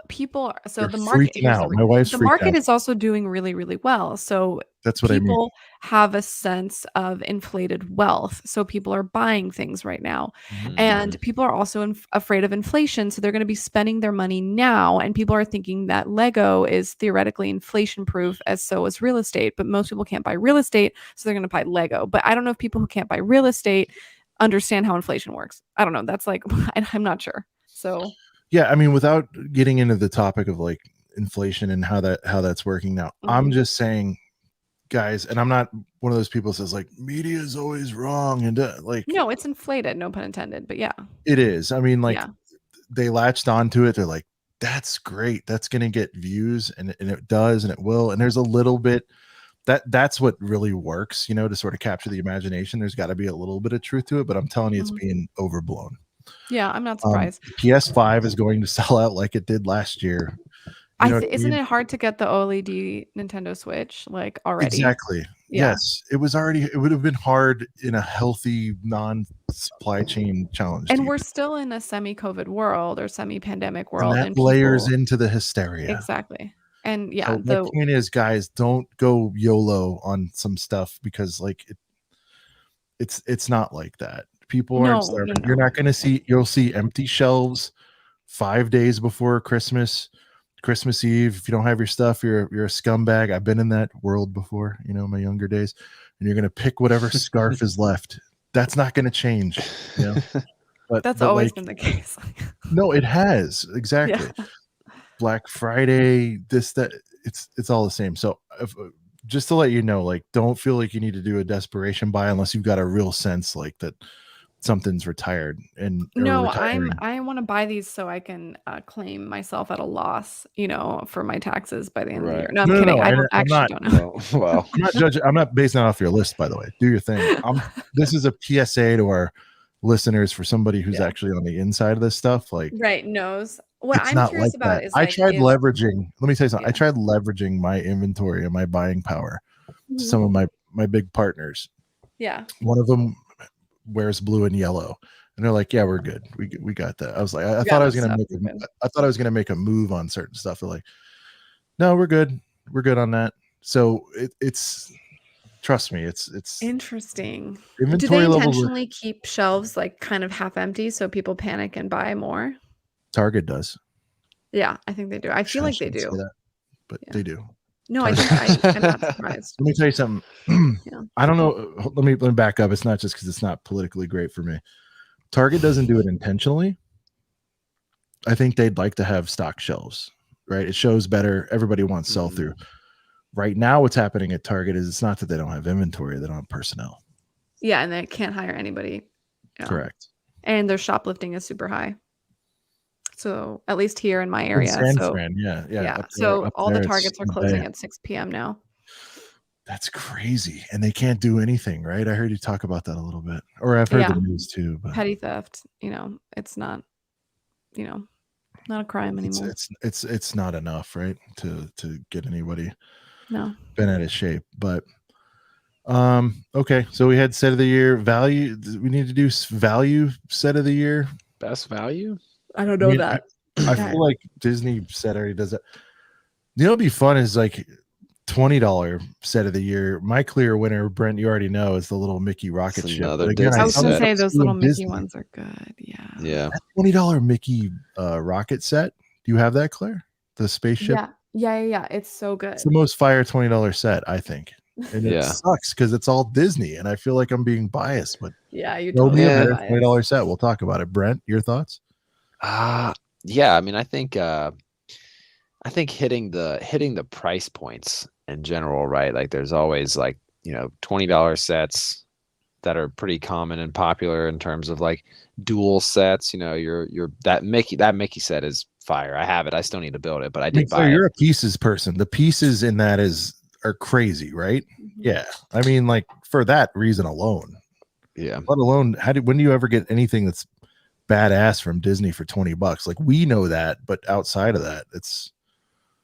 So the market, freaking out. My wife's the freaking market out. is also doing really, really well. So that's what I mean. People have a sense of inflated wealth. So people are buying things right now, and people are also afraid of inflation. So they're going to be spending their money now. And people are thinking that Lego is theoretically inflation proof, as so is real estate. But most people can't buy real estate, so they're going to buy Lego. But I don't know if people who can't buy real estate understand how inflation works. I don't know. That's like, I'm not sure. So yeah, I mean, without getting into the topic of like inflation and how that's working now, I'm just saying, guys, and I'm not one of those people who says like media is always wrong and like, no, it's inflated, no pun intended, but yeah, it is. I mean, like they latched onto it. They're like, that's great. That's going to get views, and it does, and it will. And there's a little bit that's what really works, you know, to sort of capture the imagination. There's got to be a little bit of truth to it, but I'm telling you, it's being overblown. Yeah, I'm not surprised. PS5 is going to sell out like it did last year. Isn't it hard to get the OLED Nintendo Switch like already? Exactly. Yeah. Yes, it would have been hard in a healthy non-supply chain challenge. And we're still in a semi-COVID world or semi-pandemic world, and that layers into the hysteria. Exactly. And yeah, so the point is, guys, don't go YOLO on some stuff, because like it's not like that. People aren't starving. You're not going to see. You'll see empty shelves 5 days before Christmas Eve. If you don't have your stuff, you're a scumbag. I've been in that world before, you know, my younger days. And you're going to pick whatever scarf is left. That's not going to change. You know? But that's always been the case. No, it has. Exactly. Yeah. Black Friday, that it's all the same. So just to let you know, like, don't feel like you need to do a desperation buy unless you've got a real sense like that something's retired. And no, I want to buy these so I can claim myself at a loss, you know, for my taxes by the end of the year. No, I'm kidding. I don't know. Well, I'm not judging. I'm not basing it off your list, by the way. Do your thing. This is a PSA to our listeners for somebody who's actually on the inside of this stuff. Like, knows. What I'm curious about is I tried leveraging. Let me tell you something. I tried leveraging my inventory and my buying power to some of my big partners. Yeah. One of them wears blue and yellow, and they're like, "Yeah, we're good. We got that." I was like, I thought I was gonna make a move on certain stuff. They're like, "No, we're good. We're good on that." So it's trust me, it's interesting. Inventory do they intentionally keep shelves like kind of half empty so people panic and buy more? Target does. Yeah, I think they do. I feel like they do. That, but they do. No, I think I'm not surprised. Let me tell you something. I don't know. Let me back up. It's not just because it's not politically great for me. Target doesn't do it intentionally. I think they'd like to have stock shelves, right? It shows better. Everybody wants sell through. Right now, what's happening at Target is it's not that they don't have inventory; they don't have personnel. Yeah, and they can't hire anybody. You know. Correct. And their shoplifting is super high. So at least here in my area. In San Fran, yeah. So all the Targets are closing at 6 p.m. now. That's crazy. And they can't do anything, right? I heard you talk about that a little bit. Or I've heard the news too. But petty theft, you know, it's not, you know, not a crime anymore. It's not enough, right? To get anybody bent out of shape. But okay. So we had set of the year value. We need to do value set of the year. Best value? I don't know that. I feel like Disney set already does that. You know, what'd be fun is like $20 set of the year. My clear winner, Brent, you already know, is the little Mickey rocket It's ship. another But again, Disney I was gonna set. say those little Mickey Disney. ones are good. Yeah. Yeah. That $20 Mickey rocket set. Do you have that, Claire? The spaceship. Yeah. It's so good. It's the most fire $20 set, I think. And it Yeah. sucks because it's all Disney, and I feel like I'm being biased. But Yeah, you there'll totally be a are better biased. $20 set. We'll talk about it. Brent, your thoughts? Yeah. I mean, I think hitting the price points in general, right? Like there's always like, $20 sets that are pretty common and popular in terms of like dual sets. That Mickey set is fire. I have it. I still need to build it, but I did buy You're it. a pieces person. The pieces in that are crazy, right? Yeah. I mean, like for that reason alone. Yeah. Let alone when do you ever get anything that's badass from Disney for $20? Like we know that, but outside of that, it's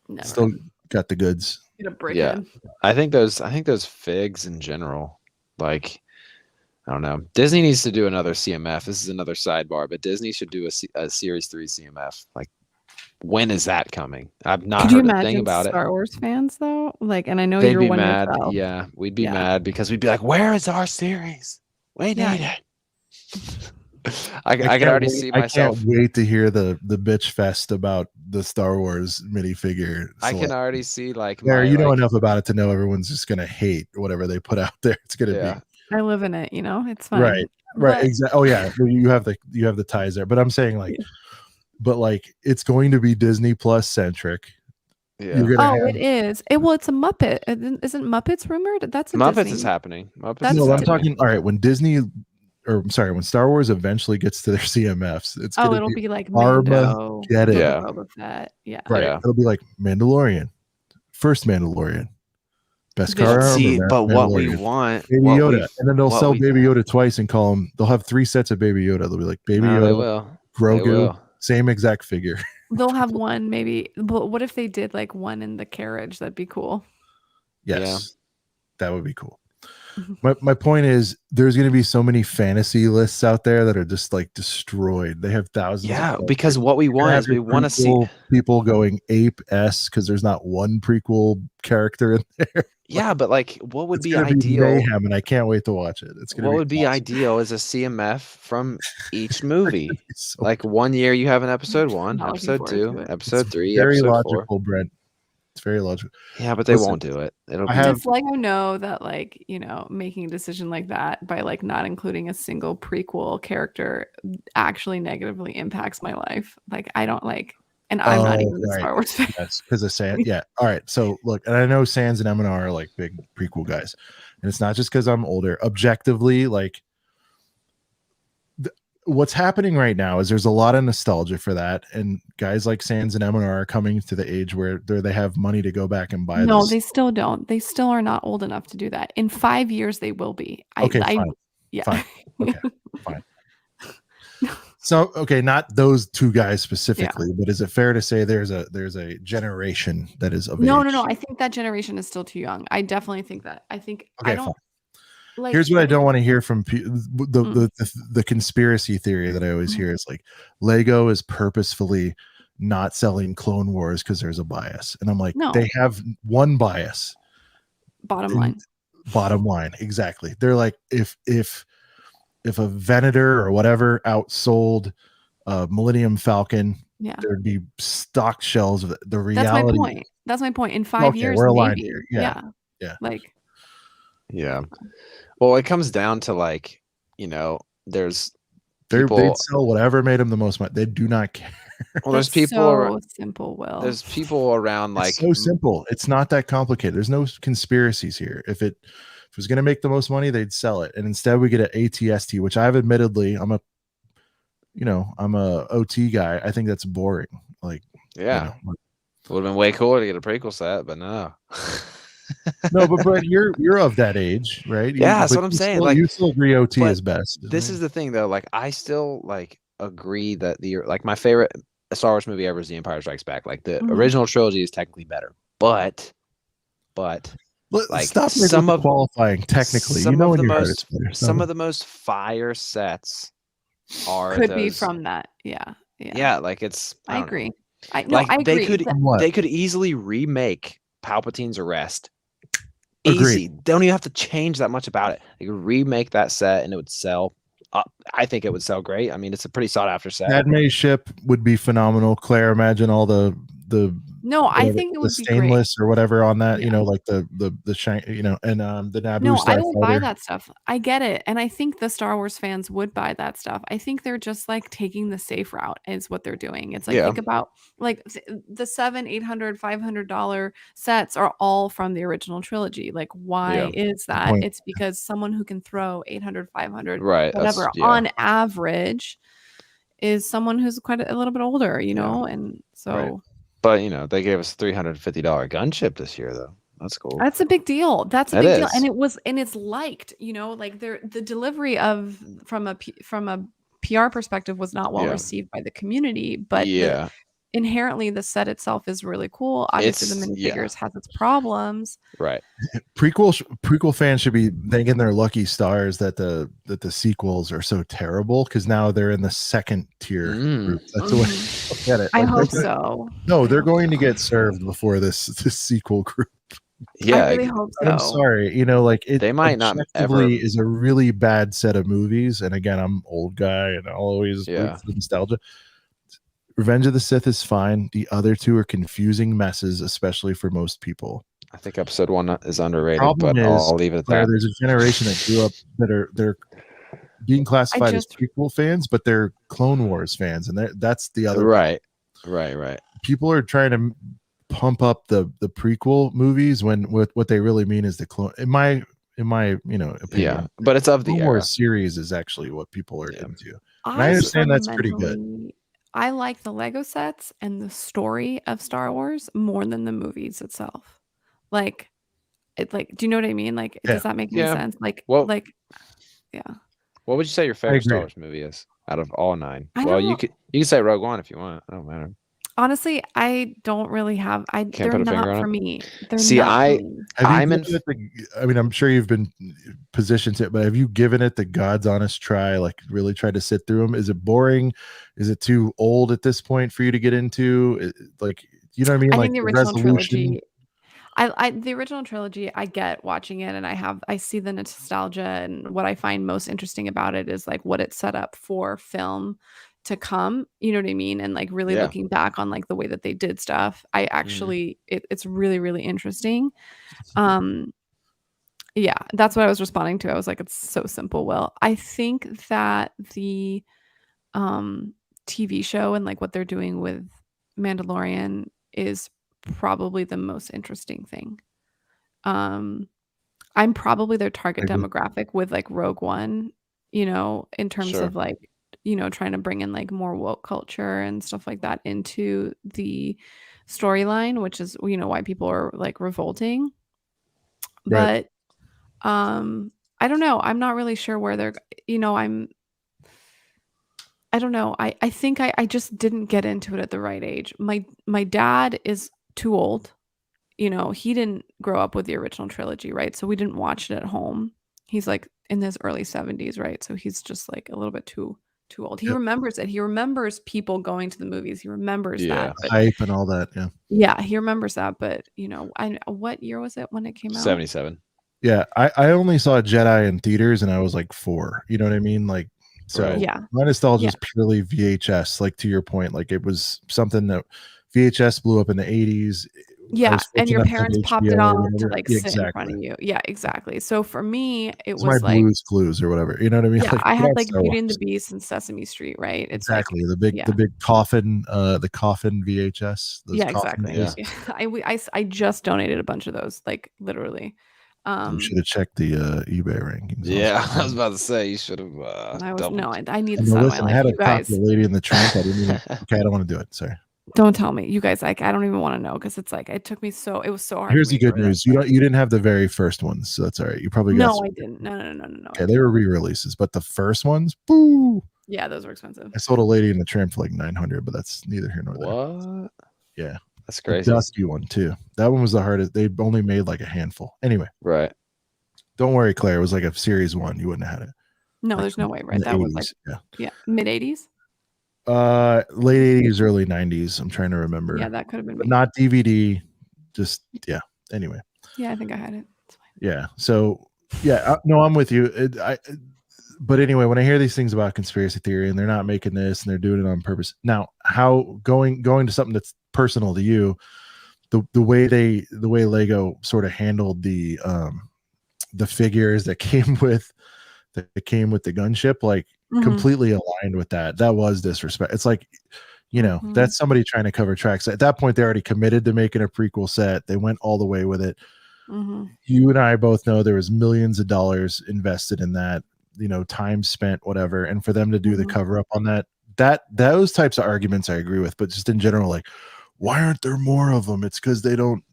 Never. still got the goods. Get a brick Yeah. in. I think those figs in general, like, I don't know. Disney needs to do another CMF. This is another sidebar, but Disney should do a Series 3 CMF. Like, when is that coming? I've not Could you heard a thing imagine about Star it. Wars fans though? Like, and I know They'd you're be one mad. yourself. Yeah, we'd be Yeah. mad because we'd be like, "Where is our series? We need it." I can already see myself. I can't wait to hear the bitch fest about the Star Wars minifigure. I can already see like you know enough about it to know everyone's just gonna hate whatever they put out there. It's gonna be. I live in it, it's fine. Right. Exactly. Oh yeah, you have the ties there. But I'm saying like, but like it's going to be Disney Plus centric. Yeah. It is. It's a Muppet. Isn't Muppets rumored? That's a Muppets Disney. is happening. Muppets. That's I'm talking. All right, when when Star Wars eventually gets to their CMFs, it'll be like Mando, get it. Yeah. Boba Fett. Yeah. Right. Yeah. It'll be like Mandalorian, first Mandalorian, best car. But what we want, Baby Yoda, and then they'll sell Baby Yoda twice and call them. They'll have 3 sets of Baby Yoda. They'll be like Baby Yoda, they will. Grogu, same exact figure. They'll have one maybe. But what if they did like one in the carriage? That'd be cool. Yes, that would be cool. My point is, there's going to be so many fantasy lists out there that are just like destroyed. They have thousands. Yeah, because what we want is we want to see people going ape-esque because there's not one prequel character in there. Yeah, but like, what would be ideal? Mayhem, and I can't wait to watch it. What would be ideal is a CMF from each movie. So like 1 year you have an episode 1, episode 2, episode 3, very episode logical, 4. Brent. It's very logical. Yeah, but they won't do it. Just like I know that like, making a decision like that by like not including a single prequel character actually negatively impacts my life. Like I don't like, and I'm not even a Star Wars fan. Yes, because of Sans. Yeah. All right. So look, and I know Sans and M&R are like big prequel guys, and it's not just because I'm older. Objectively, like what's happening right now is there's a lot of nostalgia for that, and guys like Sans and M&R are coming to the age where they have money to go back and buy. No, they still don't. They still are not old enough to do that. In 5 years, they will be. Fine. Yeah. Fine. Okay. Fine. So, okay, not those 2 guys specifically, but is it fair to say there's a generation that is of No. age? I think that generation is still too young. I definitely think that. I think okay, I don't. Fine. Like, here's what I don't want to hear from the conspiracy theory that I always hear is like Lego is purposefully not selling Clone Wars because there's a bias, and I'm like, no. They have one bias. Bottom line, exactly. They're like if a Venator or whatever outsold Millennium Falcon, there'd be stock shells of it. The reality. That's my point. In 5 years, we're aligned maybe. here. Yeah. Like. Yeah. Well, it comes down to like, there's people, they'd sell whatever made them the most money. They do not care. Well, there's people so simple, Will. There's people around like it's so simple. It's not that complicated. There's no conspiracies here. If it was going to make the most money, they'd sell it. And instead we get an ATST, which I've admittedly, I'm a OT guy. I think that's boring. Like, it would have been way cooler to get a prequel set, but no. No, but Brett, you're of that age, right? Yeah, that's what I'm saying. Like, you still agree OT is best. This is the thing, though. Like, I still like agree that my favorite Star Wars movie ever is The Empire Strikes Back. Like the original trilogy is technically better, but like stop some of qualifying technically. Some of the most fire sets are could be from that. Yeah. Yeah, like it's. I don't know. agree. I Like they agree. could What? they could easily remake Palpatine's arrest. Agreed. Easy. Don't even have to change that much about it. They could remake that set and it would sell. I think it would sell great. I mean, it's a pretty sought after set. Padme ship would be phenomenal. Claire, imagine all the No, I whatever, think it the would be great. stainless or whatever on that, Yeah. like the shank, and the Naboo No, I would buy Starfighter. that stuff. I get it. And I think the Star Wars fans would buy that stuff. I think they're just like taking the safe route is what they're doing. It's like, Yeah. think about like the $700, $800, $500 sets are all from the original trilogy. Like, why is that? point. It's because someone who can throw 800, 500, Right. whatever on average is someone who's quite a little bit older, and so. Right. But they gave us a $350 gunship this year, though. That's cool. That's a big deal. That's a It big deal, is. and it's liked. Like the delivery of from a PR perspective was not well received by the community, but inherently the set itself is really cool. Obviously, the minifigures has its problems. Right. Prequel fans should be thanking their lucky stars that the sequels are so terrible, because now they're in the second tier group. That's the way I look at it. I hope so. No, they're going to get served before this sequel group. Yeah, I really hope so. I'm sorry, like it. They might not ever. Is a really bad set of movies, and again, I'm old guy, and I'll always root for nostalgia. Revenge of the Sith is fine. The other two are confusing messes, especially for most people. I think episode 1 is underrated, but I'll leave it at that. There's a generation that grew up they're being classified as prequel fans, but they're Clone Wars fans, and that's the other right. People are trying to pump up the prequel movies when what they really mean is the clone. In my opinion, but it's of the Clone Wars series is actually what people are into. And I understand that's pretty good. I like the Lego sets and the story of Star Wars more than the movies itself. Like, do you know what I mean? Like, does that make any sense? Like, What would you say your favorite Star Wars movie is out of all 9? Well, you can say Rogue One if you want. I don't matter. Honestly, I don't really have. They're put a not finger on for it? me. See, I'm sure you've been positioned to it, but have you given it the God's honest try? Like, really tried to sit through them? Is it boring? Is it too old at this point for you to get into? Like, you know what I mean? I like think the original trilogy. The original trilogy, I get watching it, and I see the nostalgia, and what I find most interesting about it is like what it set up for film to come, you know what I mean? And like really looking back on like the way that they did stuff, I actually it's really, really interesting. Yeah, that's what I was responding to. I was like, it's so simple. Well, I think that the TV show and like what they're doing with Mandalorian is probably the most interesting thing. I'm probably their target demographic with like Rogue One, in terms of like, trying to bring in like more woke culture and stuff like that into the storyline, which is, why people are like revolting. But I don't know. I'm not really sure where they're, I don't know. I think I just didn't get into it at the right age. My dad is too old. He didn't grow up with the original trilogy, right? So we didn't watch it at home. He's like in his early 70s, right? So he's just like a little bit too old. He remembers it. He remembers people going to the movies. He remembers that. But, hype and all that. Yeah, he remembers that. But what year was it when it came out? 77. Yeah, I only saw Jedi in theaters, and I was like 4. You know what I mean? Like, so my nostalgia is purely VHS. Like, to your point, like it was something that VHS blew up in the 80s. Yeah, and your parents popped it on to like sit in front of you. Yeah, exactly. So for me, it was my like Blue's Clues or whatever. You know what I mean? Yeah, I had like Beauty and the Beast and Sesame Street, right? It's exactly like, the big coffin, the coffin VHS. Yeah, exactly. Yeah. I just donated a bunch of those, like literally. You should have checked the eBay rankings. Yeah, I was about to say you should have. I need this out of my life. I had you guys. The lady in the trunk. I didn't even. Okay, I don't want to do it. Sorry. Don't tell me, you guys. Like, I don't even want to know because it's like it took me it was so hard. Here's the good news: you didn't have the very first ones, so that's all right. You probably got. No, I didn't. No. Okay, they were re-releases, but the first ones, boo. Yeah, those were expensive. I sold a lady in the tramp for like $900, but that's neither here nor there. What? Yeah, that's crazy. The dusty one too. That one was the hardest. They only made like a handful. Anyway, right. Don't worry, Claire. It was like a series 1. You wouldn't have had it. No, there's no way. Right, that 80s, was like mid 80s. Late 80s, early 90s. I'm trying to remember. Yeah, that could have been But me. not DVD. Just yeah. Anyway. Yeah, I think I had it. It's fine. Yeah. So yeah, no, I'm with you. But anyway, when I hear these things about conspiracy theory and they're not making this and they're doing it on purpose. Now, how going to something that's personal to you, the way Lego sort of handled the figures that came with the gunship, like completely aligned with that. That was disrespect. It's like, that's somebody trying to cover tracks. At that point, they already committed to making a prequel set. They went all the way with it. You and I both know there was millions of dollars invested in that, time spent, whatever. And for them to do the cover up on those types of arguments I agree with, but just in general, like, why aren't there more of them? It's because they don't.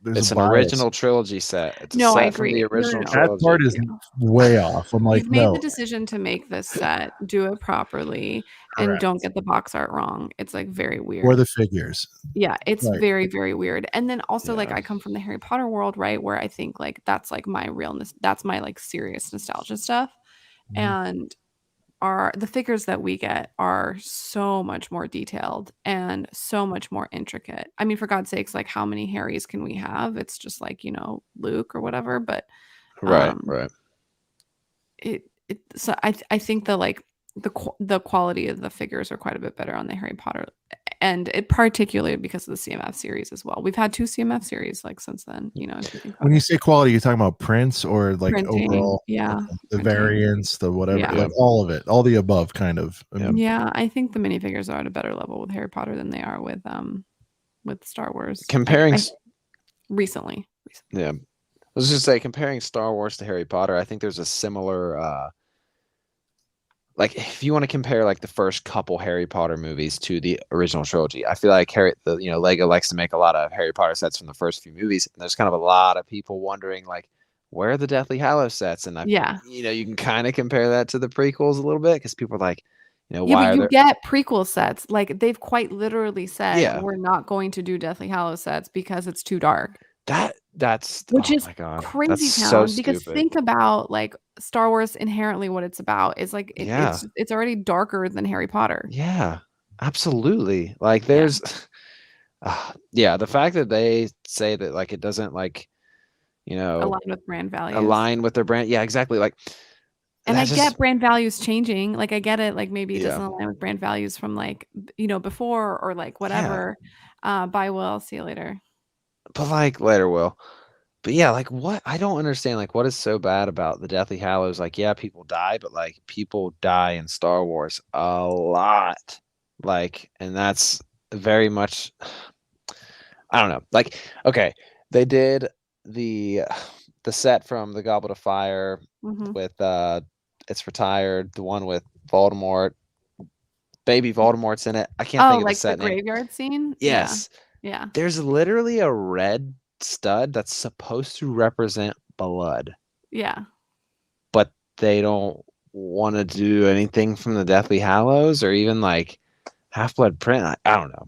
It's an original trilogy set. It's a No, I set from agree. the original That trilogy. part is way off. I'm like, You've made no. the decision to make this set, do it properly, and Correct. don't get the box art wrong. It's like very weird. Or the figures. Yeah, it's Right. very, very weird. And then also, like, Yeah. I come from the Harry Potter world, right? Where I think like that's like my realness, that's my like serious nostalgia stuff. And the figures that we get are so much more detailed and so much more intricate. I mean, for God's sakes, like, how many Harrys can we have? It's just like, Luke or whatever. But Right. so I think the quality of the figures are quite a bit better on the Harry Potter, and it particularly because of the CMF series as well. We've had 2 CMF series like since then. If you think When you say quality, you're talking about prints or like printing, overall, yeah, the printing. variants, the whatever, Yeah. like all of it, all the above, kind of. I mean, Yeah, I think the minifigures are at a better level with Harry Potter than they are with Star Wars. Comparing, recently. yeah, I was just say comparing Star Wars to Harry Potter. I think there's a similar, like if you want to compare like the first couple Harry Potter movies to the original trilogy, I feel like Lego likes to make a lot of Harry Potter sets from the first few movies, and there's kind of a lot of people wondering like, where are the Deathly Hallows sets? And you can kind of compare that to the prequels a little bit because people are like, why but are you there? get prequel sets. Like, they've quite literally said, Yeah. we're not going to do Deathly Hallows sets because it's too dark. That's Which oh is my God. crazy That's town, so because stupid. think about like Star Wars inherently what it's about is like Yeah. it's already darker than Harry Potter. Yeah, absolutely. Like there's the fact that they say that like it doesn't like Align with brand values. align with their brand. Yeah, exactly. Like, and I get brand values changing. Like, I get it. Like, maybe it doesn't align with brand values from like, before or like whatever. Bye, Will. See you later. But like later, Will. But yeah, like what? I don't understand. Like, what is so bad about the Deathly Hallows? Like, yeah, people die, but like people die in Star Wars a lot. Like, and that's very much. I don't know. Like, okay, they did the set from the Goblet of Fire with it's retired. The one with Voldemort, baby Voldemort's in it. I can't think of the set the name. graveyard scene. Yes. Yeah. There's literally a red stud that's supposed to represent blood. Yeah. But they don't want to do anything from the Deathly Hallows or even like Half-Blood Prince. I don't know.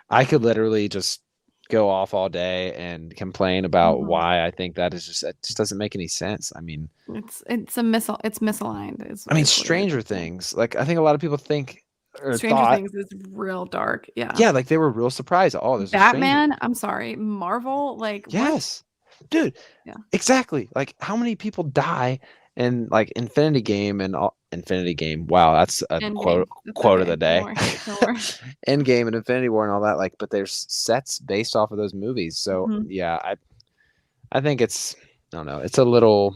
I could literally just go off all day and complain about why I think it just doesn't make any sense. I mean, it's misaligned. I mean, Stranger Things. Like, I think a lot of people think Stranger Things is real dark. Yeah. Yeah, like they were real surprised. Oh, there's Batman. I'm sorry, Marvel. Like, yes, dude. Yeah. Exactly. Like, how many people die in like Infinity Game and Infinity Game? Wow, that's a quote of the day. Endgame and Infinity War and all that. Like, but there's sets based off of those movies. So yeah, I think it's I don't know. It's a little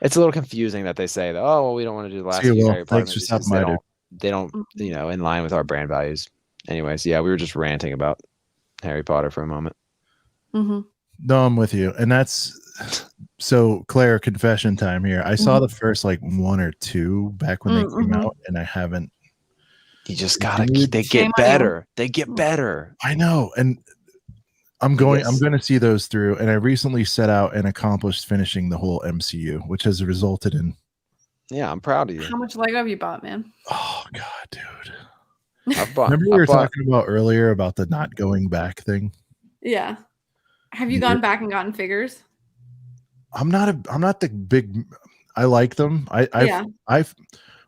confusing that they say that, oh, well, we don't want to do the last few Harry Potter movies because they don't in line with our brand values. Anyways, yeah, we were just ranting about Harry Potter for a moment. No, I'm with you. And that's so, Claire, confession time here. I saw the first like 1 or 2 back when they came out, and I haven't. You just gotta they get better. They get better. I know. And I'm going to see those through. And I recently set out and accomplished finishing the whole MCU, which has resulted in. Yeah, I'm proud of you. How much Lego have you bought, man? Oh God, dude. Remember we were talking about earlier about the not going back thing? Yeah. Have you gone back and gotten figures? I'm not the big. I like them.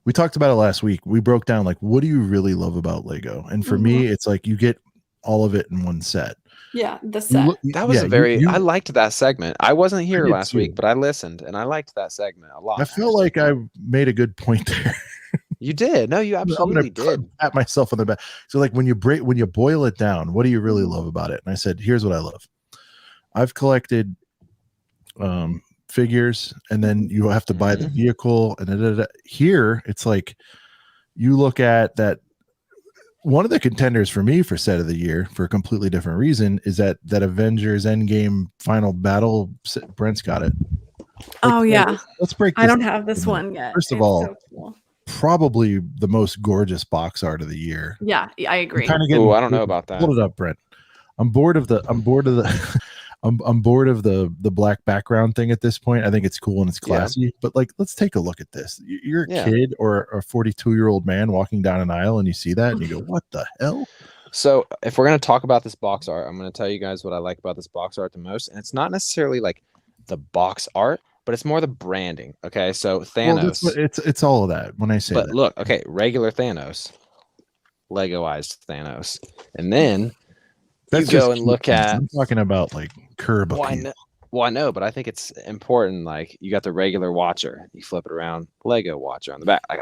we talked about it last week. We broke down like, what do you really love about Lego? And for me, it's like you get all of it in one set. Yeah, the set. That was I liked that segment. I wasn't here last too. week, but I listened and I liked that segment a lot. I feel like I made a good point there. You did. No, you absolutely did. Pat myself on the back. So like when you boil it down, what do you really love about it? And I said, here's what I love. I've collected figures, and then you have to buy the vehicle, and here it's like you look at that. One of the contenders for me for set of the year for a completely different reason is that Avengers Endgame final battle. Brent's got it. Oh yeah. Let's break this. I don't have this one yet. First of all, so cool. Probably the most gorgeous box art of the year. Yeah, I agree. Oh, I don't know about that. Hold it up, Brent. I'm bored of the I'm bored of the black background thing at this point. I think it's cool and it's classy, but like, let's take a look at this. You're a kid or a 42-year-old man walking down an aisle and you see that and you go, what the hell? So if we're going to talk about this box art, I'm going to tell you guys what I like about this box art the most. And it's not necessarily like the box art, but it's more the branding. Okay. So Thanos, well, it's all of that when I say that. Look, okay. Regular Thanos, Legoized Thanos. And then you go and look at, I'm talking about like curb. Well, I know, but I think it's important. Like you got the regular Watcher, you flip it around, Lego Watcher on the back. Like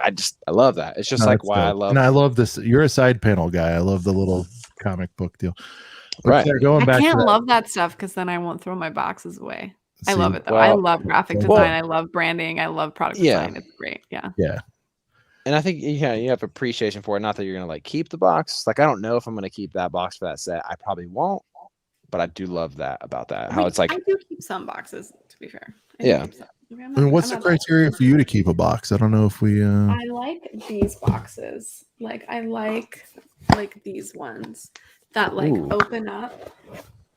I love that. It's just like why dope. I love. And I love this. You're a side panel guy. I love the little comic book deal. Right. Going back. I can't love that stuff because then I won't throw my boxes away. See, I love it though. I love graphic design. I love branding. I love product design. It's great. Yeah. Yeah. And I think you have appreciation for it. Not that you're gonna like keep the box. Like I don't know if I'm gonna keep that box for that set. I probably won't. But I do love that about that. How it's like I do keep some boxes, to be fair. And what's the criteria for you to keep a box? I don't know if we I like these boxes. Like I like these ones that like open up,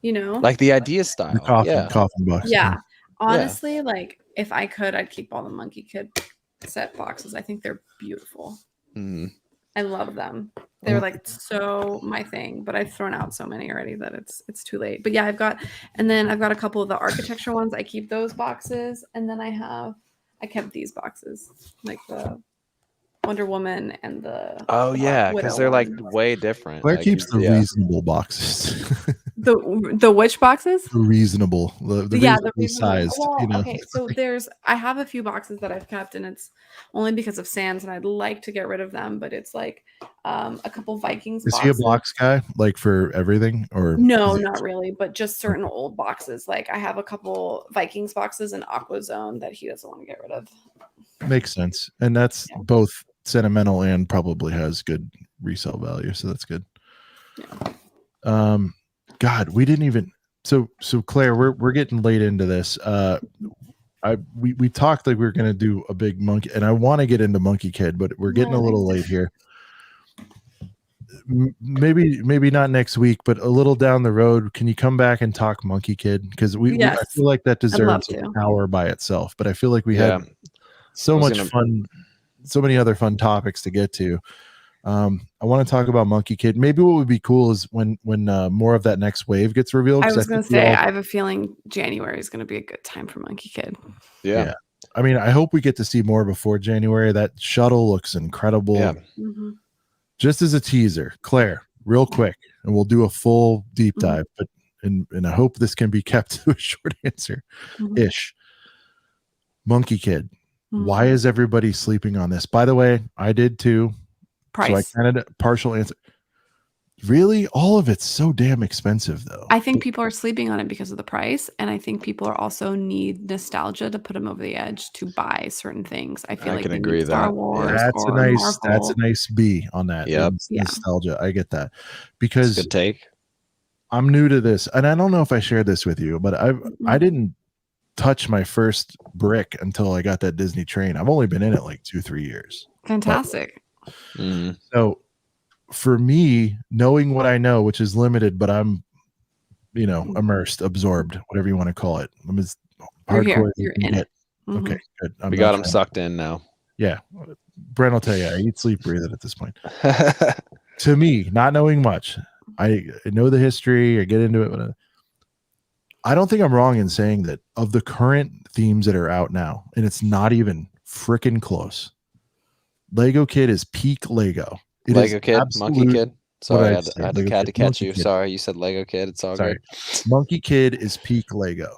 you know? Like the idea style. The coffin box. Yeah. Honestly, like if I could, I'd keep all the Monkey Kid set boxes. I think they're beautiful. I love them. They're like so my thing, but I've thrown out so many already that it's too late. But yeah, I've got a couple of the architecture ones. I keep those boxes, and then I kept these boxes, like the Wonder Woman and the because they're like way different. Claire like, keeps the reasonable boxes. The which boxes? The reasonable, the reasonably sized. Well, you know? Okay, so I have a few boxes that I've kept, and it's only because of Sans, and I'd like to get rid of them, but it's like a couple Vikings. Is he a box guy, like for everything, or no, not really, but just certain old boxes. Like I have a couple Vikings boxes and Aqua Zone that he doesn't want to get rid of. Makes sense, and that's both sentimental and probably has good resale value, so that's good. Yeah. God, we didn't even so Claire, we're getting late into this. We talked like we were gonna do a big monkey, and I want to get into Monkey Kid, but we're getting a little late here. Maybe not next week, but a little down the road. Can you come back and talk Monkey Kid? Because I feel like that deserves an hour by itself. But I feel like we had so much fun, so many other fun topics to get to. I want to talk about Monkey Kid. Maybe what would be cool is when more of that next wave gets revealed. I was going to say, I have a feeling January is going to be a good time for Monkey Kid. Yeah. I mean, I hope we get to see more before January. That shuttle looks incredible. Yeah. Just as a teaser, Claire, real quick, and we'll do a full deep dive. But and I hope this can be kept to a short answer ish. Monkey Kid. Why is everybody sleeping on this? By the way, I did too. Price. So I kind of partial answer. Really, all of it's so damn expensive, though. I think people are sleeping on it because of the price, and I think people are also need nostalgia to put them over the edge to buy certain things. I feel like can agree with Star that. Wars. That's a nice B on that. Yep. Nostalgia. I get that because good take. I'm new to this, and I don't know if I shared this with you, but I didn't touch my first brick until I got that Disney train. I've only been in it like 2-3 years. Fantastic. So for me, knowing what I know, which is limited, but I'm, immersed, absorbed, whatever you want to call it. I'm as hardcore. You're in it. Okay, good. We got them sucked in now. Yeah. Brent will tell you, I eat, sleep, breathe it at this point. To me, not knowing much, I know the history, I get into it, but I don't think I'm wrong in saying that of the current themes that are out now, and it's not even freaking close, Lego Kid is peak Lego. It Lego is Kid, Monkey absolute. Kid. What Sorry, did I I had, say? I had Lego to Kid, catch Monkey you. Kid. Sorry, you said Lego Kid. It's all Sorry. good. Monkey Kid is peak Lego.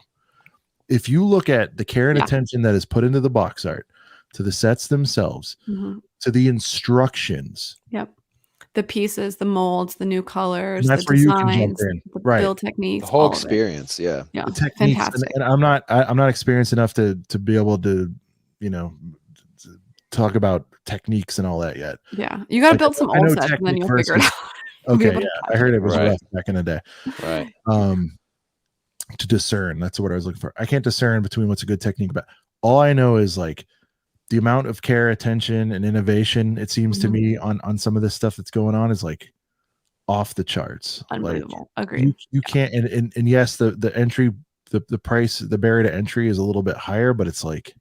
If you look at the care and Yeah. attention that is put into the box art, to the sets themselves, Mhm. to the instructions, Yep. The pieces, the molds, the new colors, and that's the where you can jump designs, in. the Right. build The techniques, whole all of it. experience, yeah. Yeah. The techniques, Fantastic. and I'm not experienced enough to be able to, you know, talk about techniques and all that yet. Yeah. You got to Like, build some I old know sets and then technique you'll figure it versus. out. You'll be Okay, able yeah, to I catch heard it was Right. rough back in the day. Right. To discern, that's what I was looking for. I can't discern between what's a good technique, but all I know is like the amount of care, attention, and innovation, it seems to Mhm. me on some of this stuff that's going on is like off the charts. Like Unbelievable. Agreed. you can't, and yes, the entry, the price, the barrier to entry is a little bit higher, but it's like,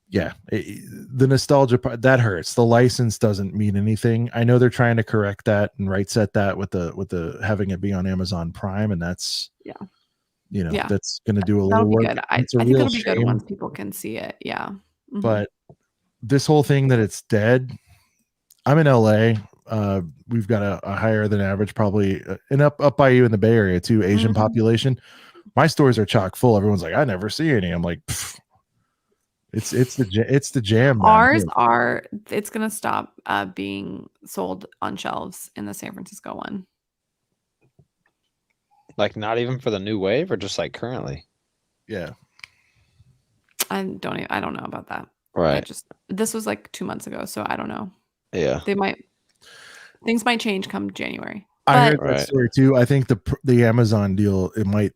yeah, the nostalgia part that hurts. The license doesn't mean anything. I know they're trying to correct that and right set that with the having it be on Amazon Prime, and that's, Yeah. Yeah, that's going to do a That'll little be work. good. I It's a think real it'll be good shame, once people can see it. Yeah. Mhm. but this whole thing that it's dead. I'm in LA. We've got a higher than average, probably, and up by you in the Bay Area too, Asian Mhm. population. My stores are chock full. Everyone's like, I never see any. I'm like, pff, it's the jam. Ours are, it's going to stop being sold on shelves in the San Francisco one. Like not even for the new wave or just like currently? Yeah. I don't know about that. Right. This was like 2 months ago, so I don't know. Yeah. Things might change come January. I heard But that story too. I think the Amazon deal, it might.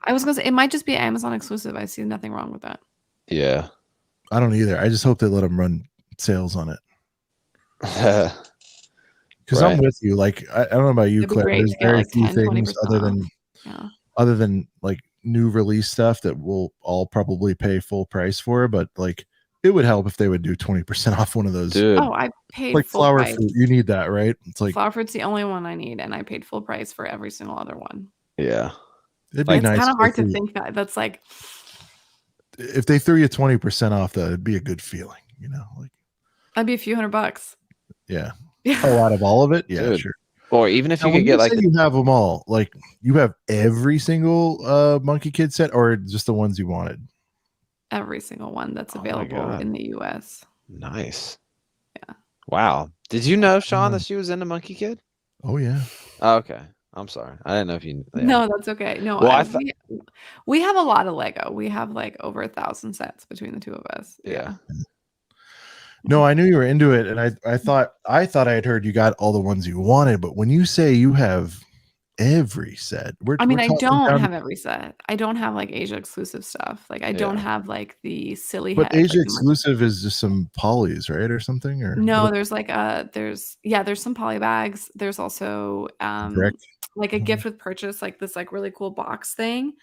I was going to say, it might just be Amazon exclusive. I see nothing wrong with that. Yeah. I don't either. I just hope they let them run sales on it. Because I'm with you. Like, I don't know about you, It'd be Claire. great There's to get very like few 10, things 20% off. other than like new release stuff that we'll all probably pay full price for. But like, it would help if they would do 20% off one of those. Dude. Oh, I paid like full flower price. fruit. You need that, right? It's like flower fruit's the only one I need, and I paid full price for every single other one. Yeah. It'd be nice. It's kind of hard to think that's like, if they threw you 20% off, that it'd be a good feeling, like that'd be a few $100. Yeah. Oh, out of all of it? Yeah, Dude. sure. Or even if Now, you when could get like you have them all, like you have every single Monkey Kid set, or just the ones you wanted? Every single one that's Oh my available God. in the US. Nice. Yeah. Wow. Did you know, Sean, that she was into Monkey Kid? Oh yeah. Oh, okay. I'm sorry. I didn't know if you. Yeah. No, that's okay. No, Well, we have a lot of Lego. We have like over 1,000 sets between the two of us. Yeah. No, I knew you were into it, and I thought I had heard you got all the ones you wanted, but when you say you have every set, I don't have every set. I don't have like Asia exclusive stuff. Like I don't have like the silly. But head, Asia like, exclusive is just some polys, right, or something, or no? There's like there's some poly bags. There's also brick. like a gift with purchase, like this like really cool box thing.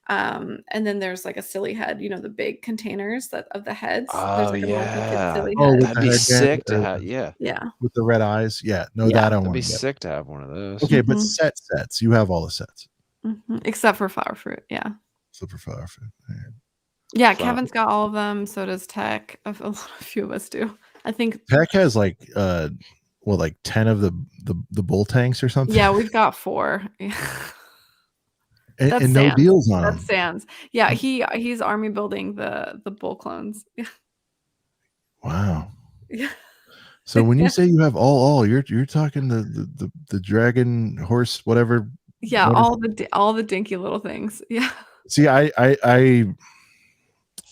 And then there's like a silly head, the big containers of the heads. There's Oh like a yeah. silly head. That'd be sick to have. Yeah. Yeah. With the red eyes. Yeah. No, Yeah. that I That'd want. be sick to have one of those. Okay, but sets. You have all the sets. Except for flower fruit. Yeah. Except for flower fruit. Yeah, Kevin's got all of them. So does Tech. A few of us do. I think Tech has like 10 of the bull tanks or something. Yeah, we've got 4. and no deals on them. That's Sans. Yeah, he's army building the bull clones. Wow. Yeah. So when you say you have all, you're talking the dragon horse, whatever. Yeah, all the dinky little things. Yeah. See, I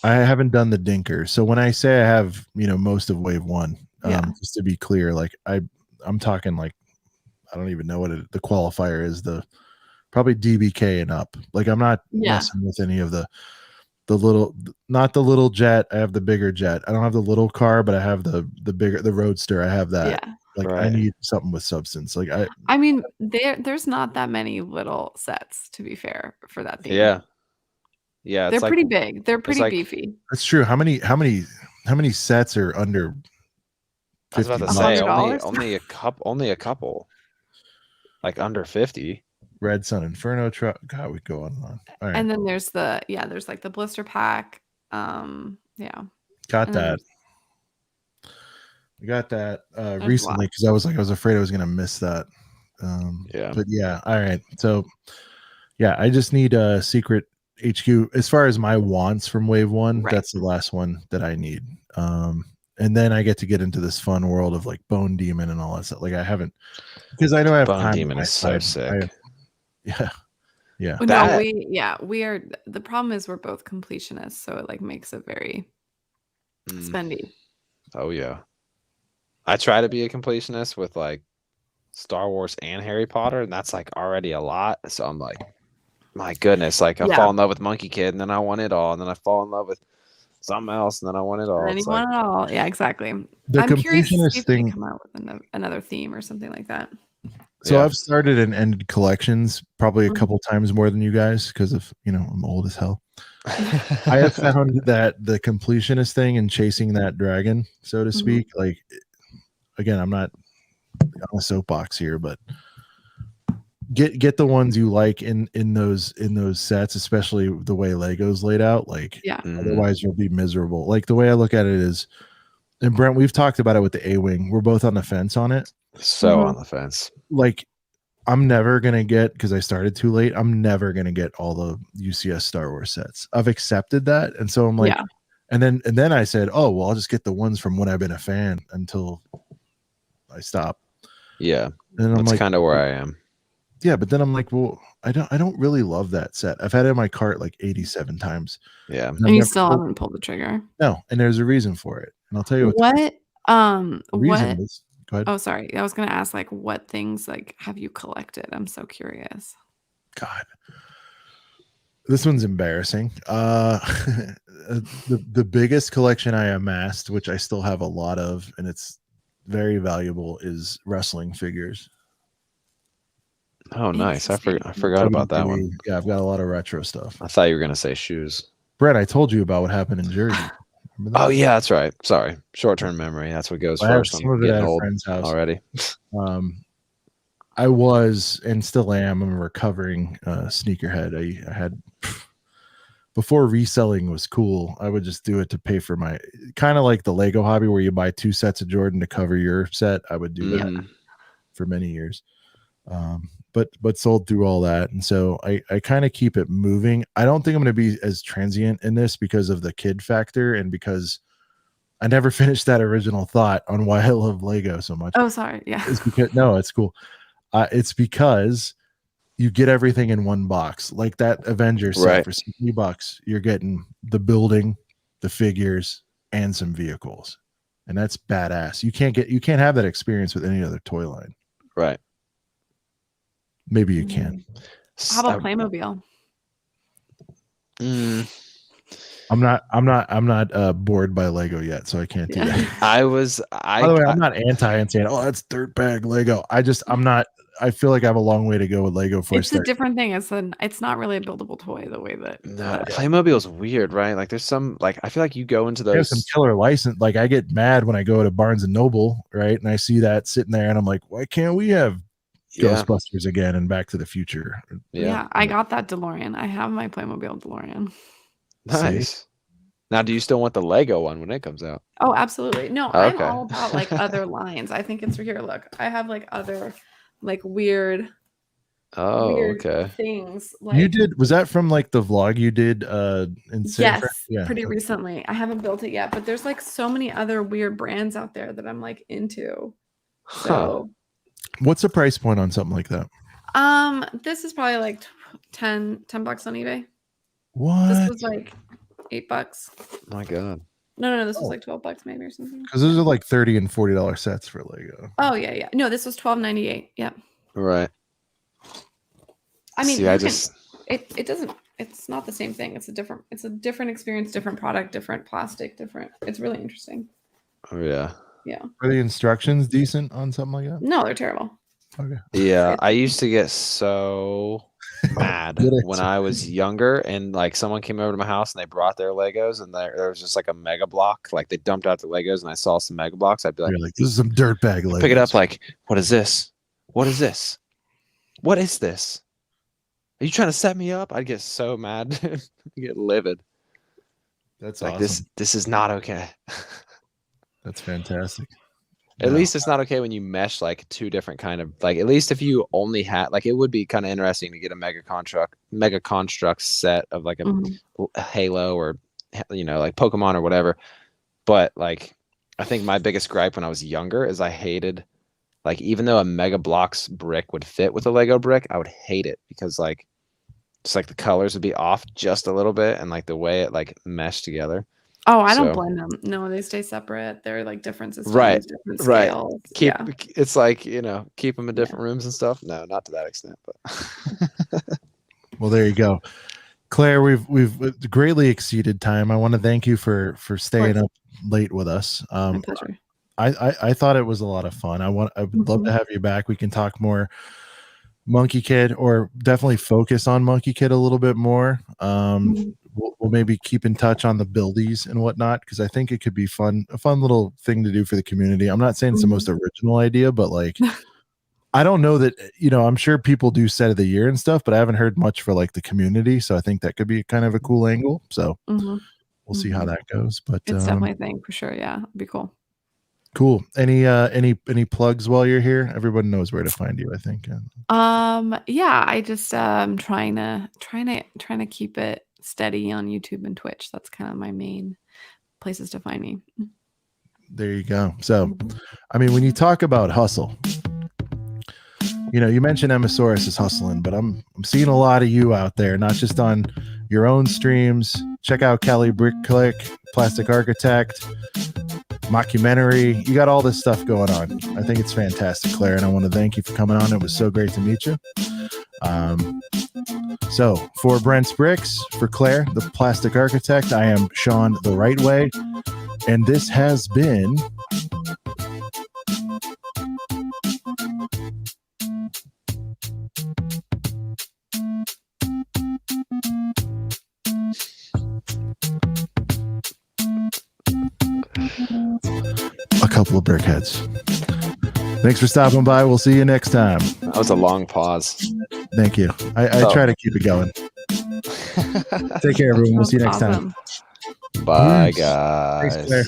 haven't done the dinker. So when I say I have, most of wave 1, just to be clear, like I'm talking like, I don't even know what the qualifier is, probably DBK and up. Like I'm not messing with any of the little, not the little jet. I have the bigger jet. I don't have the little car, but I have the bigger, the roadster. I have that. Yeah. Like I need something with substance. Like I mean, there's not that many little sets, to be fair, for that theme. Yeah. Yeah. They're pretty big. They're pretty beefy. That's true. How many sets are under 50? I was about to say $100? only a couple. Like under 50. Red Sun Inferno truck. God, we go on and on. All right. And then there's there's like the blister pack. Yeah. Got that. I got that a recently lot. because I was afraid I was gonna miss that. Yeah. But yeah, all right. So yeah, I just need a secret HQ. As far as my wants from Wave One, Right. that's the last one that I need. And then I get into this fun world of like Bone Demon and all that stuff. Like I haven't, because I know I have Bone time on Demon my is so side. sick. Yeah. No, That- we are. The problem is we're both completionists, so it like makes it very spendy. Oh yeah. I try to be a completionist with like Star Wars and Harry Potter, and that's like already a lot. So I'm like, my goodness, like I Yeah. fall in love with Monkey Kid, and then I want it all, and then I fall in love with something else, and then I want it all. And It's you like, want it all. Yeah, exactly. The I'm curious to see completionist if they thing. come out with another theme or something like that. So yeah. I've started and ended collections probably a Mhm. couple times more than you guys because of I'm old as hell. I have found that the completionist thing and chasing that dragon, so to speak, like again, I'm not on a soapbox here, but get the ones you like in those sets, especially the way Lego's laid out. Like Yeah. otherwise you'll be miserable. Like the way I look at it is, and Brent, we've talked about it with the A-Wing. We're both on the fence on it. So on the fence. Like I'm never gonna get, because I started too late, I'm never gonna get all the UCS Star Wars sets. I've accepted that, and so I'm like, Yeah. and then I said, oh well, I'll just get the ones from when I've been a fan until I stop. Yeah. And I'm That's like, kind of where I am. yeah, but then I'm like, well, I don't really love that set. I've had it in my cart like 87 times. Yeah. And you still haven't pulled the trigger. No, and there's a reason for it, and I'll tell you what. the reason What? is. Go ahead. Oh, sorry. I was gonna ask like what things like have you collected? I'm so curious. God, this one's embarrassing. The biggest collection I amassed, which I still have a lot of, and it's very valuable, is wrestling figures. Oh, nice. I forgot WWE. about that one. Yeah, I've got a lot of retro stuff. I thought you were gonna say shoes. Brett, I told you about what happened in Jersey. Remember that? Oh yeah, that's right. Sorry, short-term memory. That's what goes I have first. some of I'm it getting at a old friend's house. already. I was and still am. I'm a recovering sneakerhead. I had before reselling was cool. I would just do it to pay for my, kind of like the Lego hobby where you buy 2 sets of Jordan to cover your set. I would do that for many years. But sold through all that, and so I kind of keep it moving. I don't think I'm going to be as transient in this because of the kid factor, and because I never finished that original thought on why I love Lego so much. Oh, sorry. Yeah. It's because no, it's cool. It's because you get everything in one box, like that Avengers set for $60. You're getting the building, the figures, and some vehicles, and that's badass. You can't have that experience with any other toy line. Right. Maybe you can. How about Playmobil? I'm not bored by Lego yet, so I can't do that. By the way, I'm not anti and saying, oh, that's dirtbag Lego. I'm not. I feel like I have a long way to go with Lego before It's a different thing. It's not really a buildable toy the way that. No, Playmobil is weird, right? Like there's some, like I feel like you go into those. There's some killer license. Like I get mad when I go to Barnes and Noble, right, and I see that sitting there, and I'm like, why can't we have Ghostbusters again and Back to the Future? Yeah, I got that DeLorean. I have my Playmobil DeLorean. Nice. See? Now, do you still want the Lego one when it comes out? Oh, absolutely. No, I'm all about like other lines. I think it's here. Look, I have like other like weird things. Like, you did, was that from like the vlog you did in San Fran? Pretty recently. I haven't built it yet, but there's like so many other weird brands out there that I'm like into. So what's the price point on something like that? This is probably like $10 on eBay. What? This was like $8. My God. No, this was like $12 maybe or something. Because those are like $30 and $40 sets for Lego. Oh yeah. No, this was $12.98. Yeah. Right. I mean, see, it doesn't. It's not the same thing. It's a different experience, different product, different plastic, different. It's really interesting. Oh yeah. Yeah. Are the instructions decent on something like that? No, they're terrible. Okay. Yeah, I used to get so mad when I was younger, and like someone came over to my house and they brought their Legos, and there was just like a Mega Block. Like they dumped out the Legos, and I saw some Mega Blocks. I'd be like, this is some dirtbag Legos. Pick it up, like, what is this? What is this? What is this? Are you trying to set me up? I'd get so mad. I'd get livid. That's like awesome. This is not okay. That's fantastic. At No. least it's not okay when you mesh like two different kind of like. At least if you only had like, it would be kind of interesting to get a mega construct set of like a Halo or like Pokemon or whatever. But like, I think my biggest gripe when I was younger is I hated like, even though a Mega Bloks brick would fit with a Lego brick, I would hate it because like, just like the colors would be off just a little bit and like the way it like meshed together. Oh, I don't So blend them. No, they stay separate. They're like different systems, Right, different right. scales. keep Yeah. it's like keep them in different rooms and stuff. No, not to that extent, but Well, there you go. Claire, we've greatly exceeded time. I want to thank you for staying up late with us. My pleasure. I thought it was a lot of fun. I would love to have you back. We can talk more Monkey Kid, or definitely focus on Monkey Kid a little bit more. We'll maybe keep in touch on the buildies and whatnot, because I think it could be a fun little thing to do for the community. I'm not saying it's the most original idea, but like I don't know that, I'm sure people do set of the year and stuff, but I haven't heard much for like the community. So I think that could be kind of a cool angle. So we'll see how that goes. But it's definitely a thing for sure. Yeah, it'd be cool. Cool. Any plugs while you're here? Everybody knows where to find you, I think. Yeah, I just trying to keep it steady on YouTube and Twitch. That's kind of my main places to find me. There you go. So, I mean, when you talk about hustle, you mentioned Emmosaurus is hustling, but I'm seeing a lot of you out there, not just on your own streams. Check out Kelly Brick Click, Plastic Architect, Mockumentary. You got all this stuff going on. I think it's fantastic, Claire, and I want to thank you for coming on. It was so great to meet you. So for Brent's Bricks, for Claire, the Plastic Architect, I am Sean the Right Way, and this has been a couple of BrickHeads. Thanks for stopping by. We'll see you next time. that was a long pause. Thank you. I try to keep it going. Take care, everyone. We'll see you next time. Bye, Peace. guys. Thanks, Claire.